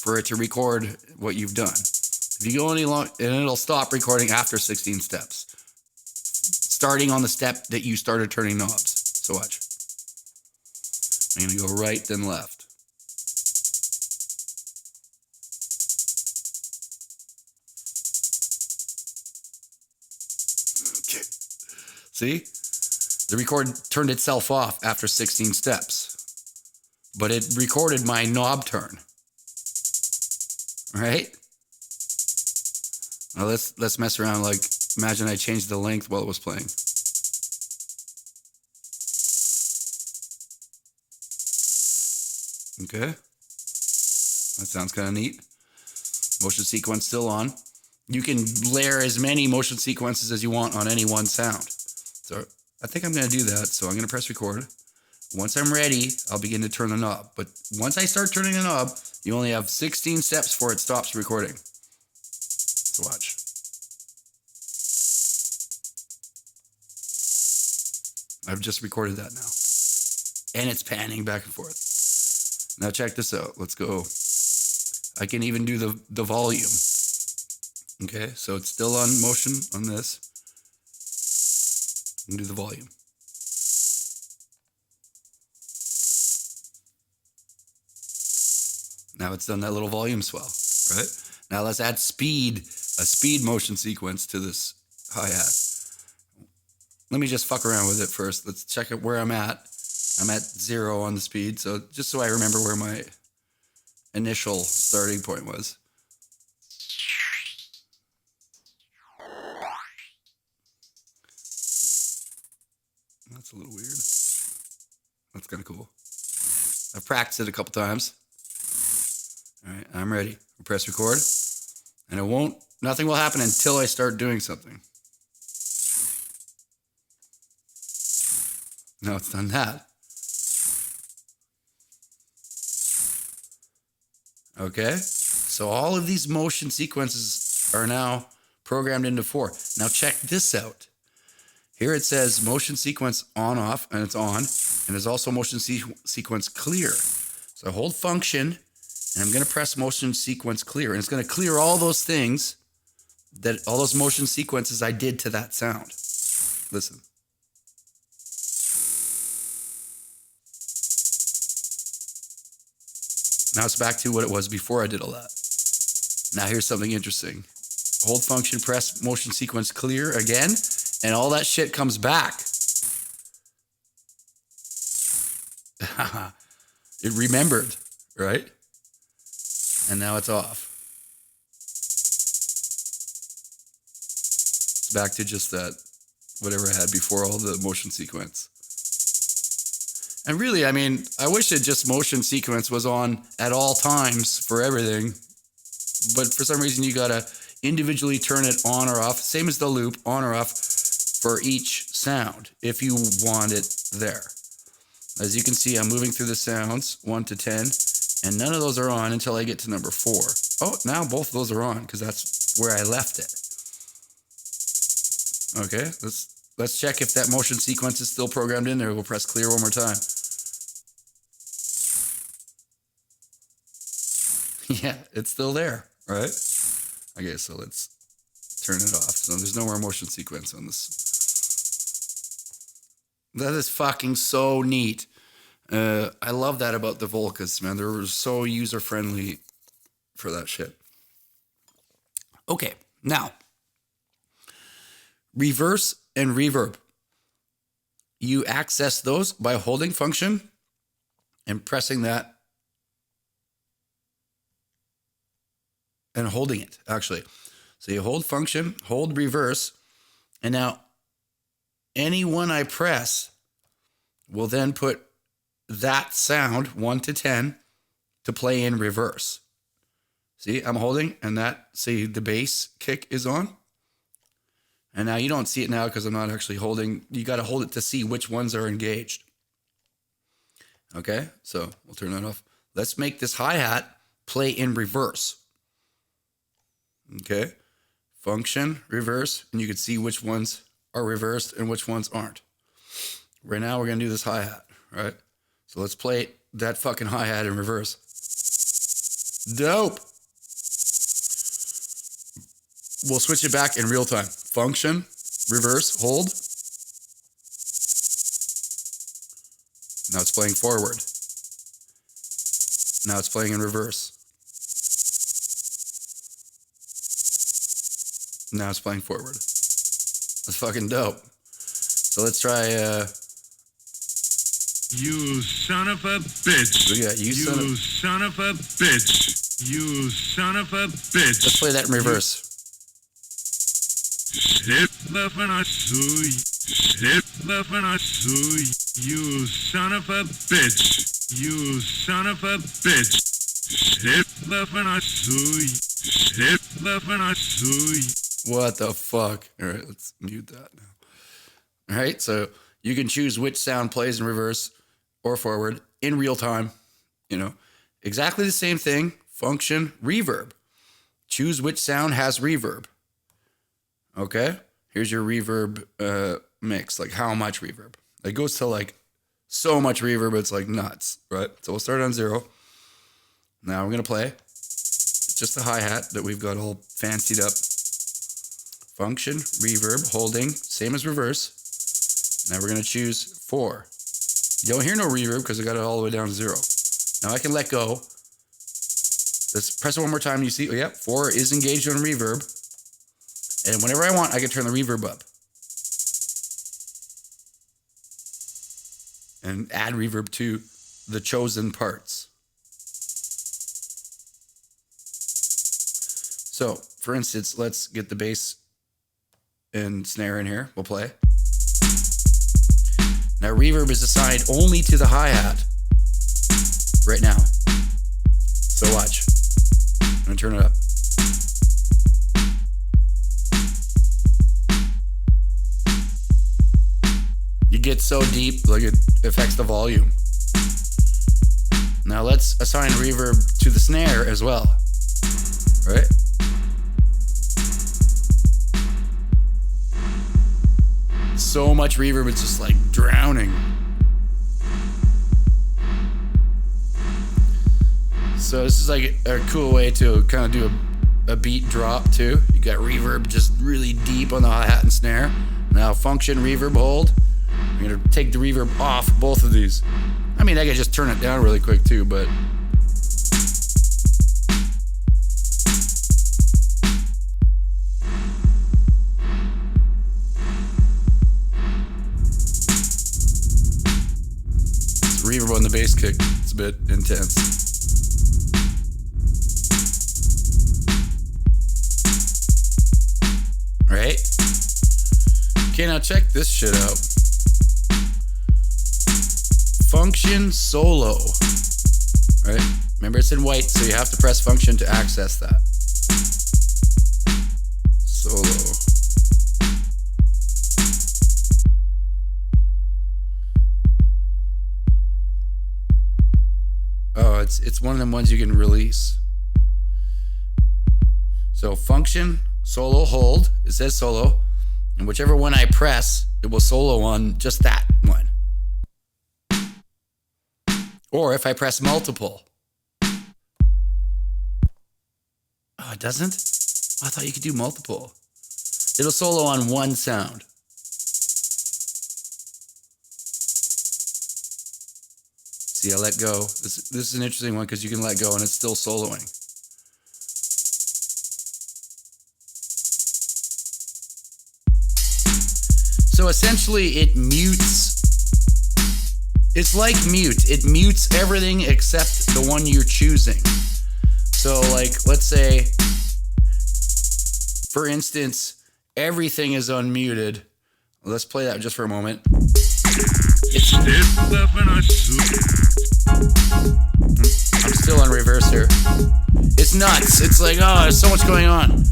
for it to record what you've done. If you go any long, and it'll stop recording after 16 steps, starting on the step that you started turning knobs. So watch. I'm going to go right, then left. See? The record turned itself off after 16 steps, but it recorded my knob turn. Right? Now let's mess around. Like, imagine I changed the length while it was playing. Okay. That sounds kind of neat. Motion sequence still on. you can layer as many motion sequences as you want on any one sound. So I think I'm going to do that. So I'm going to press record. Once I'm ready, I'll begin to turn the knob. But once I start turning the knob, you only have 16 steps before it stops recording. So watch. I've just recorded that now. And it's panning back and forth. Now check this out. Let's go. I can even do the volume. Okay, so it's still on motion on this. And do the volume. Now it's done that little volume swell, right? Now let's add speed, a speed motion sequence to this hi-hat. Let me just fuck around with it first. Let's check out where I'm at. I'm at 0 on the speed, so just so I remember where my initial starting point was. That's a little weird. That's kind of cool. I've practiced it a couple times. All right, I'm ready. We'll press record, and nothing will happen until I start doing something. Now it's done that. Okay, so all of these motion sequences are now programmed into 4. Now check this out. Here it says motion sequence on off, and it's on, and there's also motion sequence clear. So I hold function, and I'm going to press motion sequence clear, and it's going to clear all those things, all those motion sequences I did to that sound. Listen. Now it's back to what it was before I did all that. Now here's something interesting. Hold function, press motion sequence clear again, and all that shit comes back. It remembered, right? And now it's off. It's back to just that, whatever I had before all the motion sequence. And really, I mean, I wish it just motion sequence was on at all times for everything. But for some reason, you gotta individually turn it on or off. Same as the loop, on or off for each sound, if you want it there. As you can see, I'm moving through the sounds, 1 to 10, and none of those are on until I get to number 4. Oh, now both of those are on, because that's where I left it. Okay, let's check if that motion sequence is still programmed in there. We'll press clear one more time. Yeah, it's still there, right? Okay, so let's turn it off. So there's no more motion sequence on this. That is fucking so neat. I love that about the Volcas, man. They're so user-friendly for that shit. Okay, now, reverse and reverb. You access those by holding function and pressing that and holding it, actually. So you hold function, hold reverse, and now any one I press will then put that sound, 1 to 10, to play in reverse. See, I'm holding, and see, the bass kick is on. And now you don't see it now because I'm not actually holding. You got to hold it to see which ones are engaged. Okay, so we'll turn that off. Let's make this hi-hat play in reverse. Okay, function, reverse, and you can see which ones are reversed and which ones aren't. Right now we're going to do this hi-hat, right? So let's play that fucking hi-hat in reverse. Dope. We'll switch it back in real time. Function, reverse, hold. Now it's playing forward. Now it's playing in reverse. Now it's playing forward. That's fucking dope. So let's try, You son of a bitch. We got you son of a bitch. You son of a bitch. Let's play that in reverse. Step up and I sue. Step up and I sue. You son of a bitch. You son of a bitch. Step up and I sue. Step ば話す What the fuck? All right, let's mute that now. All right, so you can choose which sound plays in reverse or forward in real time. You know, exactly the same thing. Function, reverb. Choose which sound has reverb. Okay, here's your reverb mix. Like how much reverb? It goes to like so much reverb, it's like nuts, right? So we'll start on 0. Now we're gonna play just the hi-hat that we've got all fancied up. Function, reverb, holding, same as reverse. Now we're gonna choose 4. You don't hear no reverb because I got it all the way down to 0. Now I can let go. Let's press it one more time. You see, oh, yeah, 4 is engaged on reverb. And whenever I want, I can turn the reverb up. And add reverb to the chosen parts. So, for instance, let's get the bass and snare in here. We'll play. Now, reverb is assigned only to the hi-hat right now. So watch. I'm gonna turn it up. You get so deep, like it affects the volume. Now let's assign reverb to the snare as well. Right? So much reverb, it's just like drowning. So this is like a cool way to kind of do a beat drop too. You got reverb just really deep on the hi-hat and snare. Now function, reverb, hold. I'm gonna take the reverb off both of these. I mean, I could just turn it down really quick too, but reverb on the bass kick, it's a bit intense. Right? Okay, now check this shit out. Function solo. Right? Remember it's in white, so you have to press function to access that. Solo. Oh, it's one of them ones you can release. So function, solo, hold. It says solo. And whichever one I press, it will solo on just that one. Or if I press multiple. Oh, it doesn't? Oh, I thought you could do multiple. It'll solo on one sound. See, I let go. This is an interesting one because you can let go and it's still soloing. So essentially it mutes. It's like mute. It mutes everything except the one you're choosing. So like, let's say, for instance, everything is unmuted. Let's play that just for a moment. I'm still on reverse here. It's nuts. It's like, oh, there's so much going on.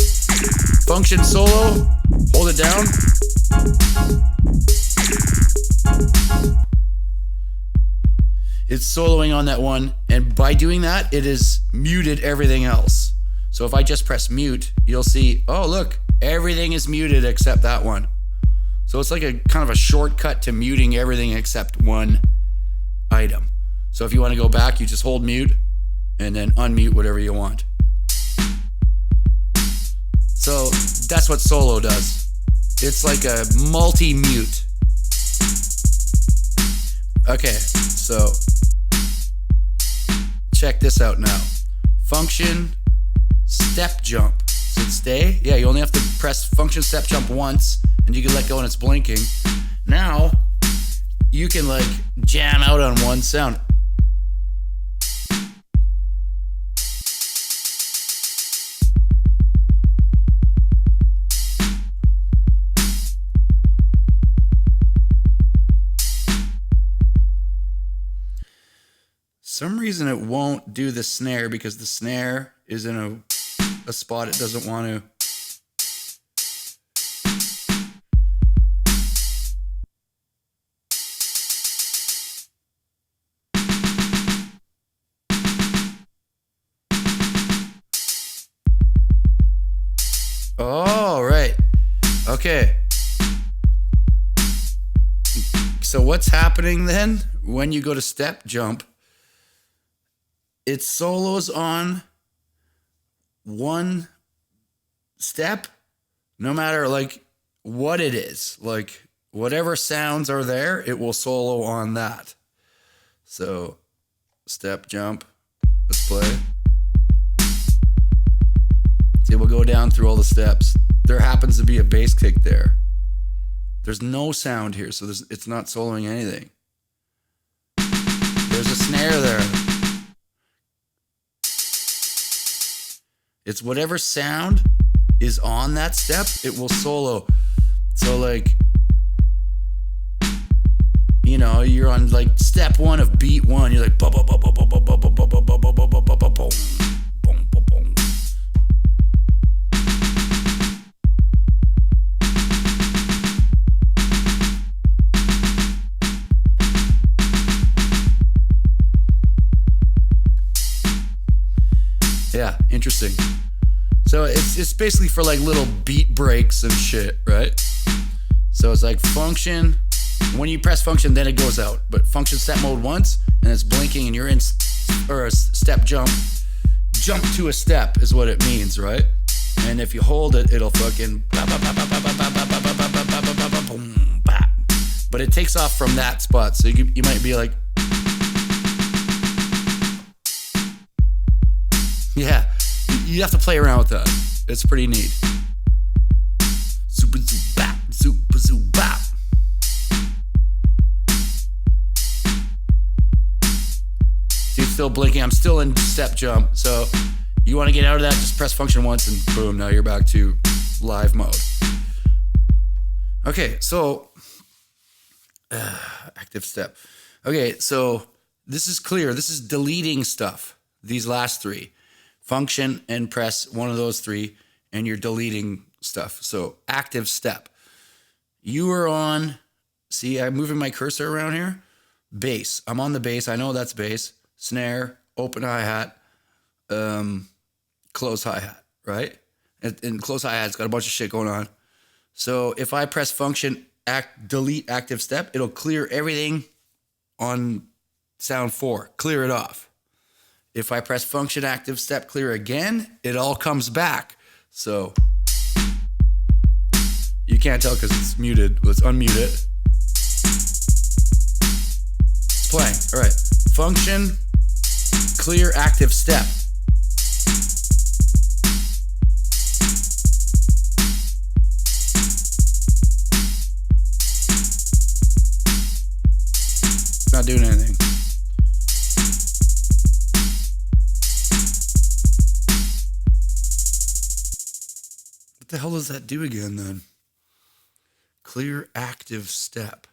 Function solo, hold it down. It's soloing on that one, and by doing that, it has muted everything else. So if I just press mute, you'll see, oh look, everything is muted except that one. So it's like a kind of a shortcut to muting everything except one item. So if you want to go back, you just hold mute and then unmute whatever you want. So that's what solo does. It's like a multi-mute. Okay, so check this out now. Function step jump. Does it stay? Yeah, you only have to press function step jump once and you can let go and it's blinking. Now you can like jam out on one sound. Some reason it won't do the snare because the snare is in a a spot it doesn't want to. Oh, right. Okay. So what's happening then when you go to step jump? It solos on one step, no matter like what it is. Like whatever sounds are there, it will solo on that. So step jump, let's play. See, we'll go down through all the steps. There happens to be a bass kick there. There's no sound here, so it's not soloing anything. There's a snare there. It's whatever sound is on that step, it will solo. So like, you know, you're on like step 1 of beat 1, you're like boom, boom, boom, boom, boom, boom, boom, boom, boom, boom, boom, boom, boom, boom, boom, boom. Yeah, interesting. So it's basically for like little beat breaks and shit, right? So it's like function. When you press function, then it goes out. But function step mode once, and it's blinking, and you're in or a step jump. Jump to a step is what it means, right? And if you hold it, it'll fucking. But it takes off from that spot, so you might be like. Yeah, you have to play around with that. It's pretty neat. Super zoop bap, super zoop bap. See, it's still blinking. I'm still in step jump. So you want to get out of that, just press function once and boom, now you're back to live mode. Okay, so active step. Okay, so this is clear. This is deleting stuff. These last three. Function and press one of those three and you're deleting stuff. So active step. You are on, see, I'm moving my cursor around here. Bass. I'm on the bass. I know that's bass. Snare, open hi-hat, close hi-hat, right? And close hi-hat's got a bunch of shit going on. So if I press function, delete active step, it'll clear everything on sound 4. Clear it off. If I press function active step clear again, it all comes back. So you can't tell because it's muted. Let's unmute it. It's playing. All right. Function clear active step. It's not doing anything. What the hell does that do again then? Clear active step.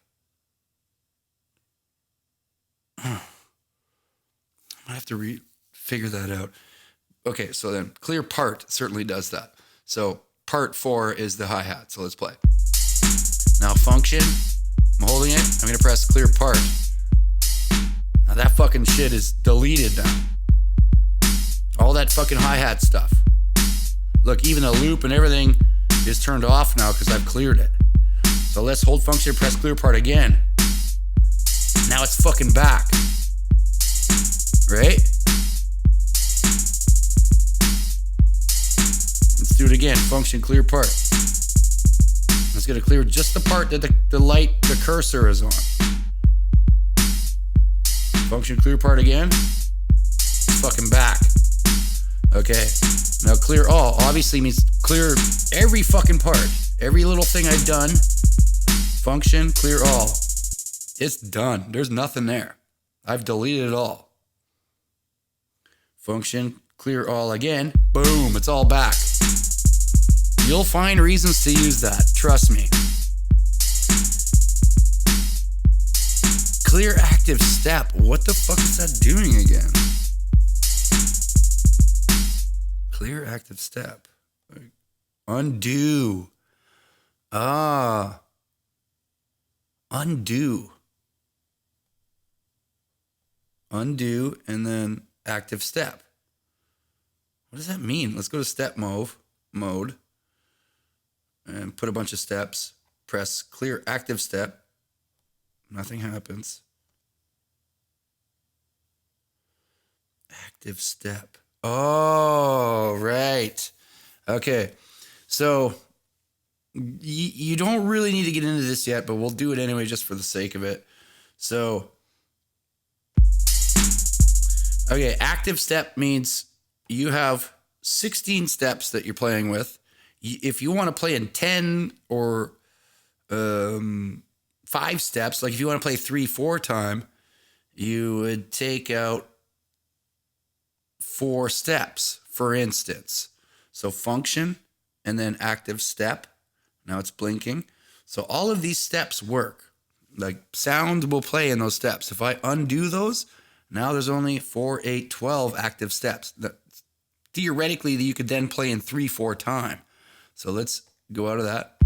I have to figure that out. Okay, so then clear part certainly does that. So part 4 is the hi-hat. So let's play. Now function, I'm holding it. I'm going to press clear part. Now that fucking shit is deleted now. All that fucking hi-hat stuff. Look, even the loop and everything is turned off now because I've cleared it. So let's hold function, press clear part again. Now it's fucking back. Right? Let's do it again. Function clear part. It's going to clear just the part that the cursor is on. Function clear part again. It's fucking back. Okay. Now clear all obviously means clear every fucking part. Every little thing I've done. Function clear all. It's done. There's nothing there. I've deleted it all. Function clear all again. Boom. It's all back. You'll find reasons to use that. Trust me. Clear active step. What the fuck is that doing again? Clear active step. Undo. Ah. Undo. Undo and then active step. What does that mean? Let's go to step mode and put a bunch of steps. Press clear active step. Nothing happens. Active step. Oh, right. Okay. So you don't really need to get into this yet, but we'll do it anyway just for the sake of it. So, okay, active step means you have 16 steps that you're playing with. If you want to play in 10 or 5 steps, like if you want to play 3/4 time, you would take out 4 steps, for instance. So function and then active step. Now it's blinking. So all of these steps work. Like sound will play in those steps. If I undo those, now there's only 4, 8, 12 active steps. Theoretically, you could then play in 3/4 time. So let's go out of that.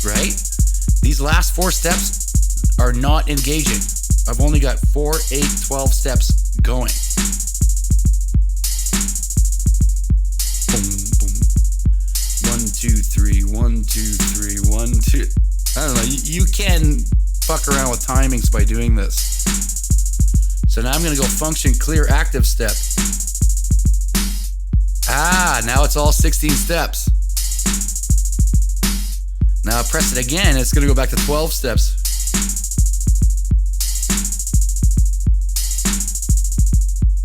Right? These last 4 steps are not engaging. I've only got 4, 8, 12 steps going. Boom, boom. 1, 2, 3, 1, 2, 3, 1, 2. I don't know. You can fuck around with timings by doing this. So now I'm going to go function clear active step. Ah, now it's all 16 steps. Now press it again, it's going to go back to 12 steps.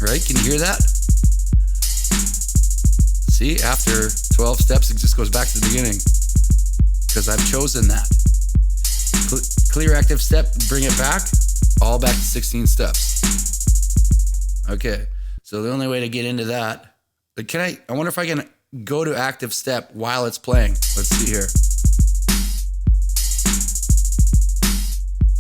Right? Can you hear that? See, after 12 steps, it just goes back to the beginning because I've chosen that. Clear active step, bring it back, all back to 16 steps. Okay, so the only way to get into that, I wonder if I can go to active step while it's playing. Let's see here.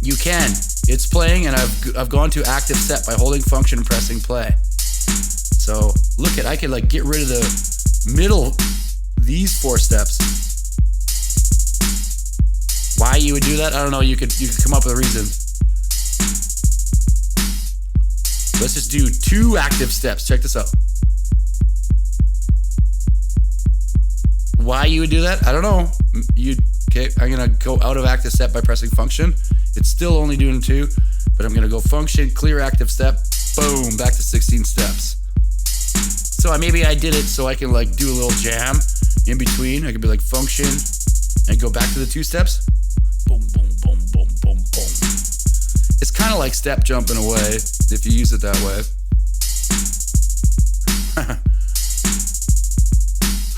You can. It's playing and I've gone to active step by holding function and pressing play. So look I could like get rid of the middle, these 4 steps. Why you would do that? I don't know. You could come up with a reason. Let's just do 2 active steps. Check this out. Why you would do that? I don't know. Okay, I'm gonna go out of active step by pressing function. It's still only doing 2, but I'm gonna go function, clear active step, boom, back to 16 steps. So maybe I did it so I can like do a little jam in between. I could be like function and go back to the 2 steps. Boom, boom, boom, boom, boom, boom. It's kind of like step jump in a way, if you use it that way.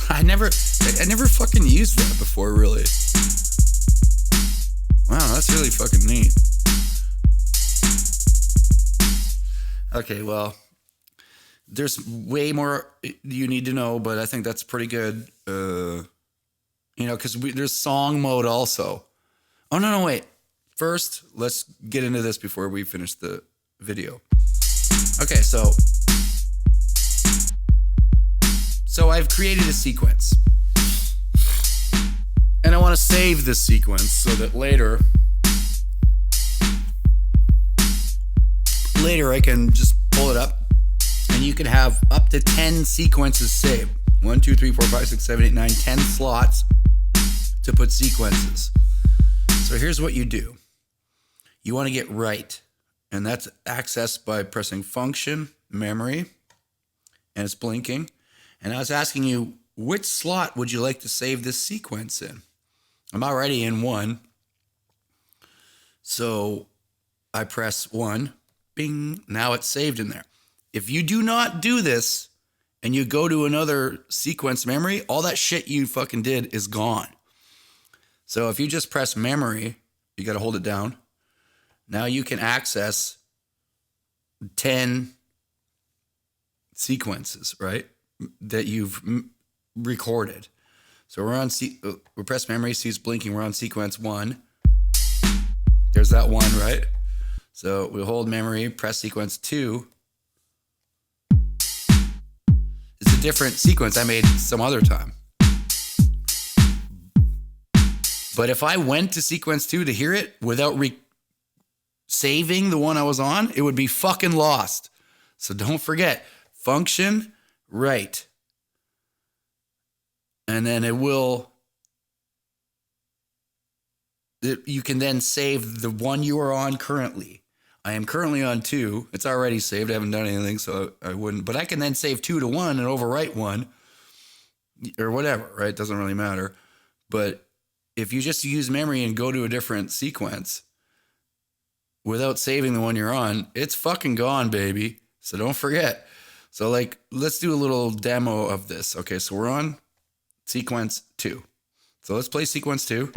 I never fucking used that before, really. Wow, that's really fucking neat. Okay, well, there's way more you need to know, but I think that's pretty good. Because there's song mode also. Oh, no, wait. First, let's get into this before we finish the video. Okay, so I've created a sequence. And I want to save this sequence so that later I can just pull it up and you can have up to 10 sequences saved. 1, 2, 3, 4, 5, 6, 7, 8, 9, 10 slots to put sequences. So here's what you do. You want to get right, and that's accessed by pressing function, memory, and it's blinking. And I was asking you, which slot would you like to save this sequence in? I'm already in 1. So I press 1, bing, now it's saved in there. If you do not do this and you go to another sequence memory, all that shit you fucking did is gone. So if you just press memory, you got to hold it down. Now you can access 10 sequences, right? That you've recorded. So we press memory, see it's blinking, we're on sequence 1. There's that 1, right? So we hold memory, press sequence 2. a different sequence I made some other time. But if I went to sequence 2 to hear it without saving the one I was on, it would be fucking lost. So don't forget, function right. And then you can then save the one you are on currently. I am currently on 2. It's already saved. I haven't done anything, so I wouldn't. But I can then save 2 to 1 and overwrite 1 or whatever, right? It doesn't really matter. But if you just use memory and go to a different sequence without saving the one you're on, it's fucking gone, baby. So don't forget. So like, let's do a little demo of this. Okay, so we're on sequence 2. So let's play sequence 2.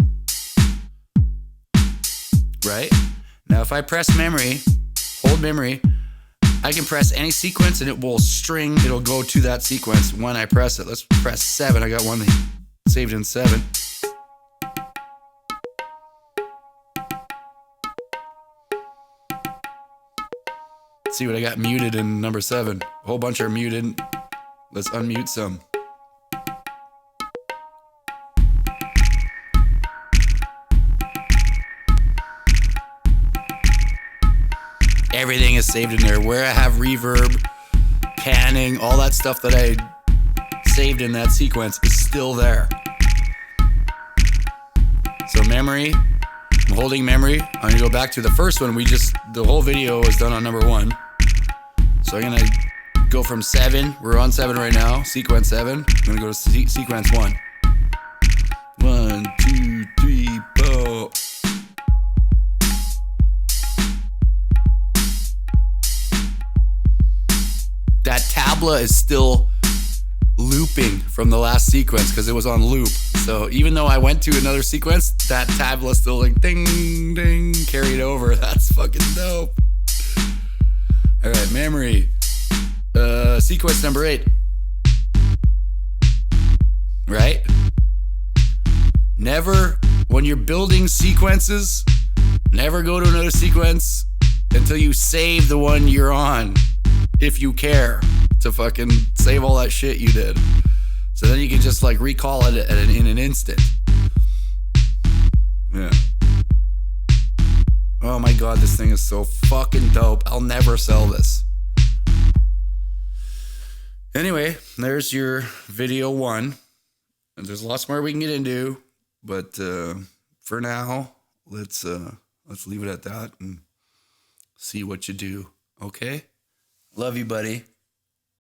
Right? Now, if I press memory, hold memory, I can press any sequence and it'll go to that sequence when I press it. Let's press 7. I got one saved in 7. Let's see what I got muted in number 7. A whole bunch are muted. Let's unmute some. Everything is saved in there. Where I have reverb, panning, all that stuff that I saved in that sequence is still there. So memory, I'm holding memory. I'm gonna go back to the first one. The whole video was done on number 1. So I'm gonna go from 7. We're on 7 right now, sequence 7. I'm gonna go to sequence 1. 1, 2, 3, 4. That tabla is still looping from the last sequence because it was on loop. So even though I went to another sequence, that tabla still like ding, ding, carried over. That's fucking dope. All right, memory. Sequence number 8. Right? Never, when you're building sequences, never go to another sequence until you save the one you're on. If you care to fucking save all that shit you did. So then you can just like recall it in an instant. Yeah. Oh my God, this thing is so fucking dope. I'll never sell this. Anyway, there's your video 1. And there's lots more we can get into, but for now, let's leave it at that and see what you do. Okay? Love you, buddy.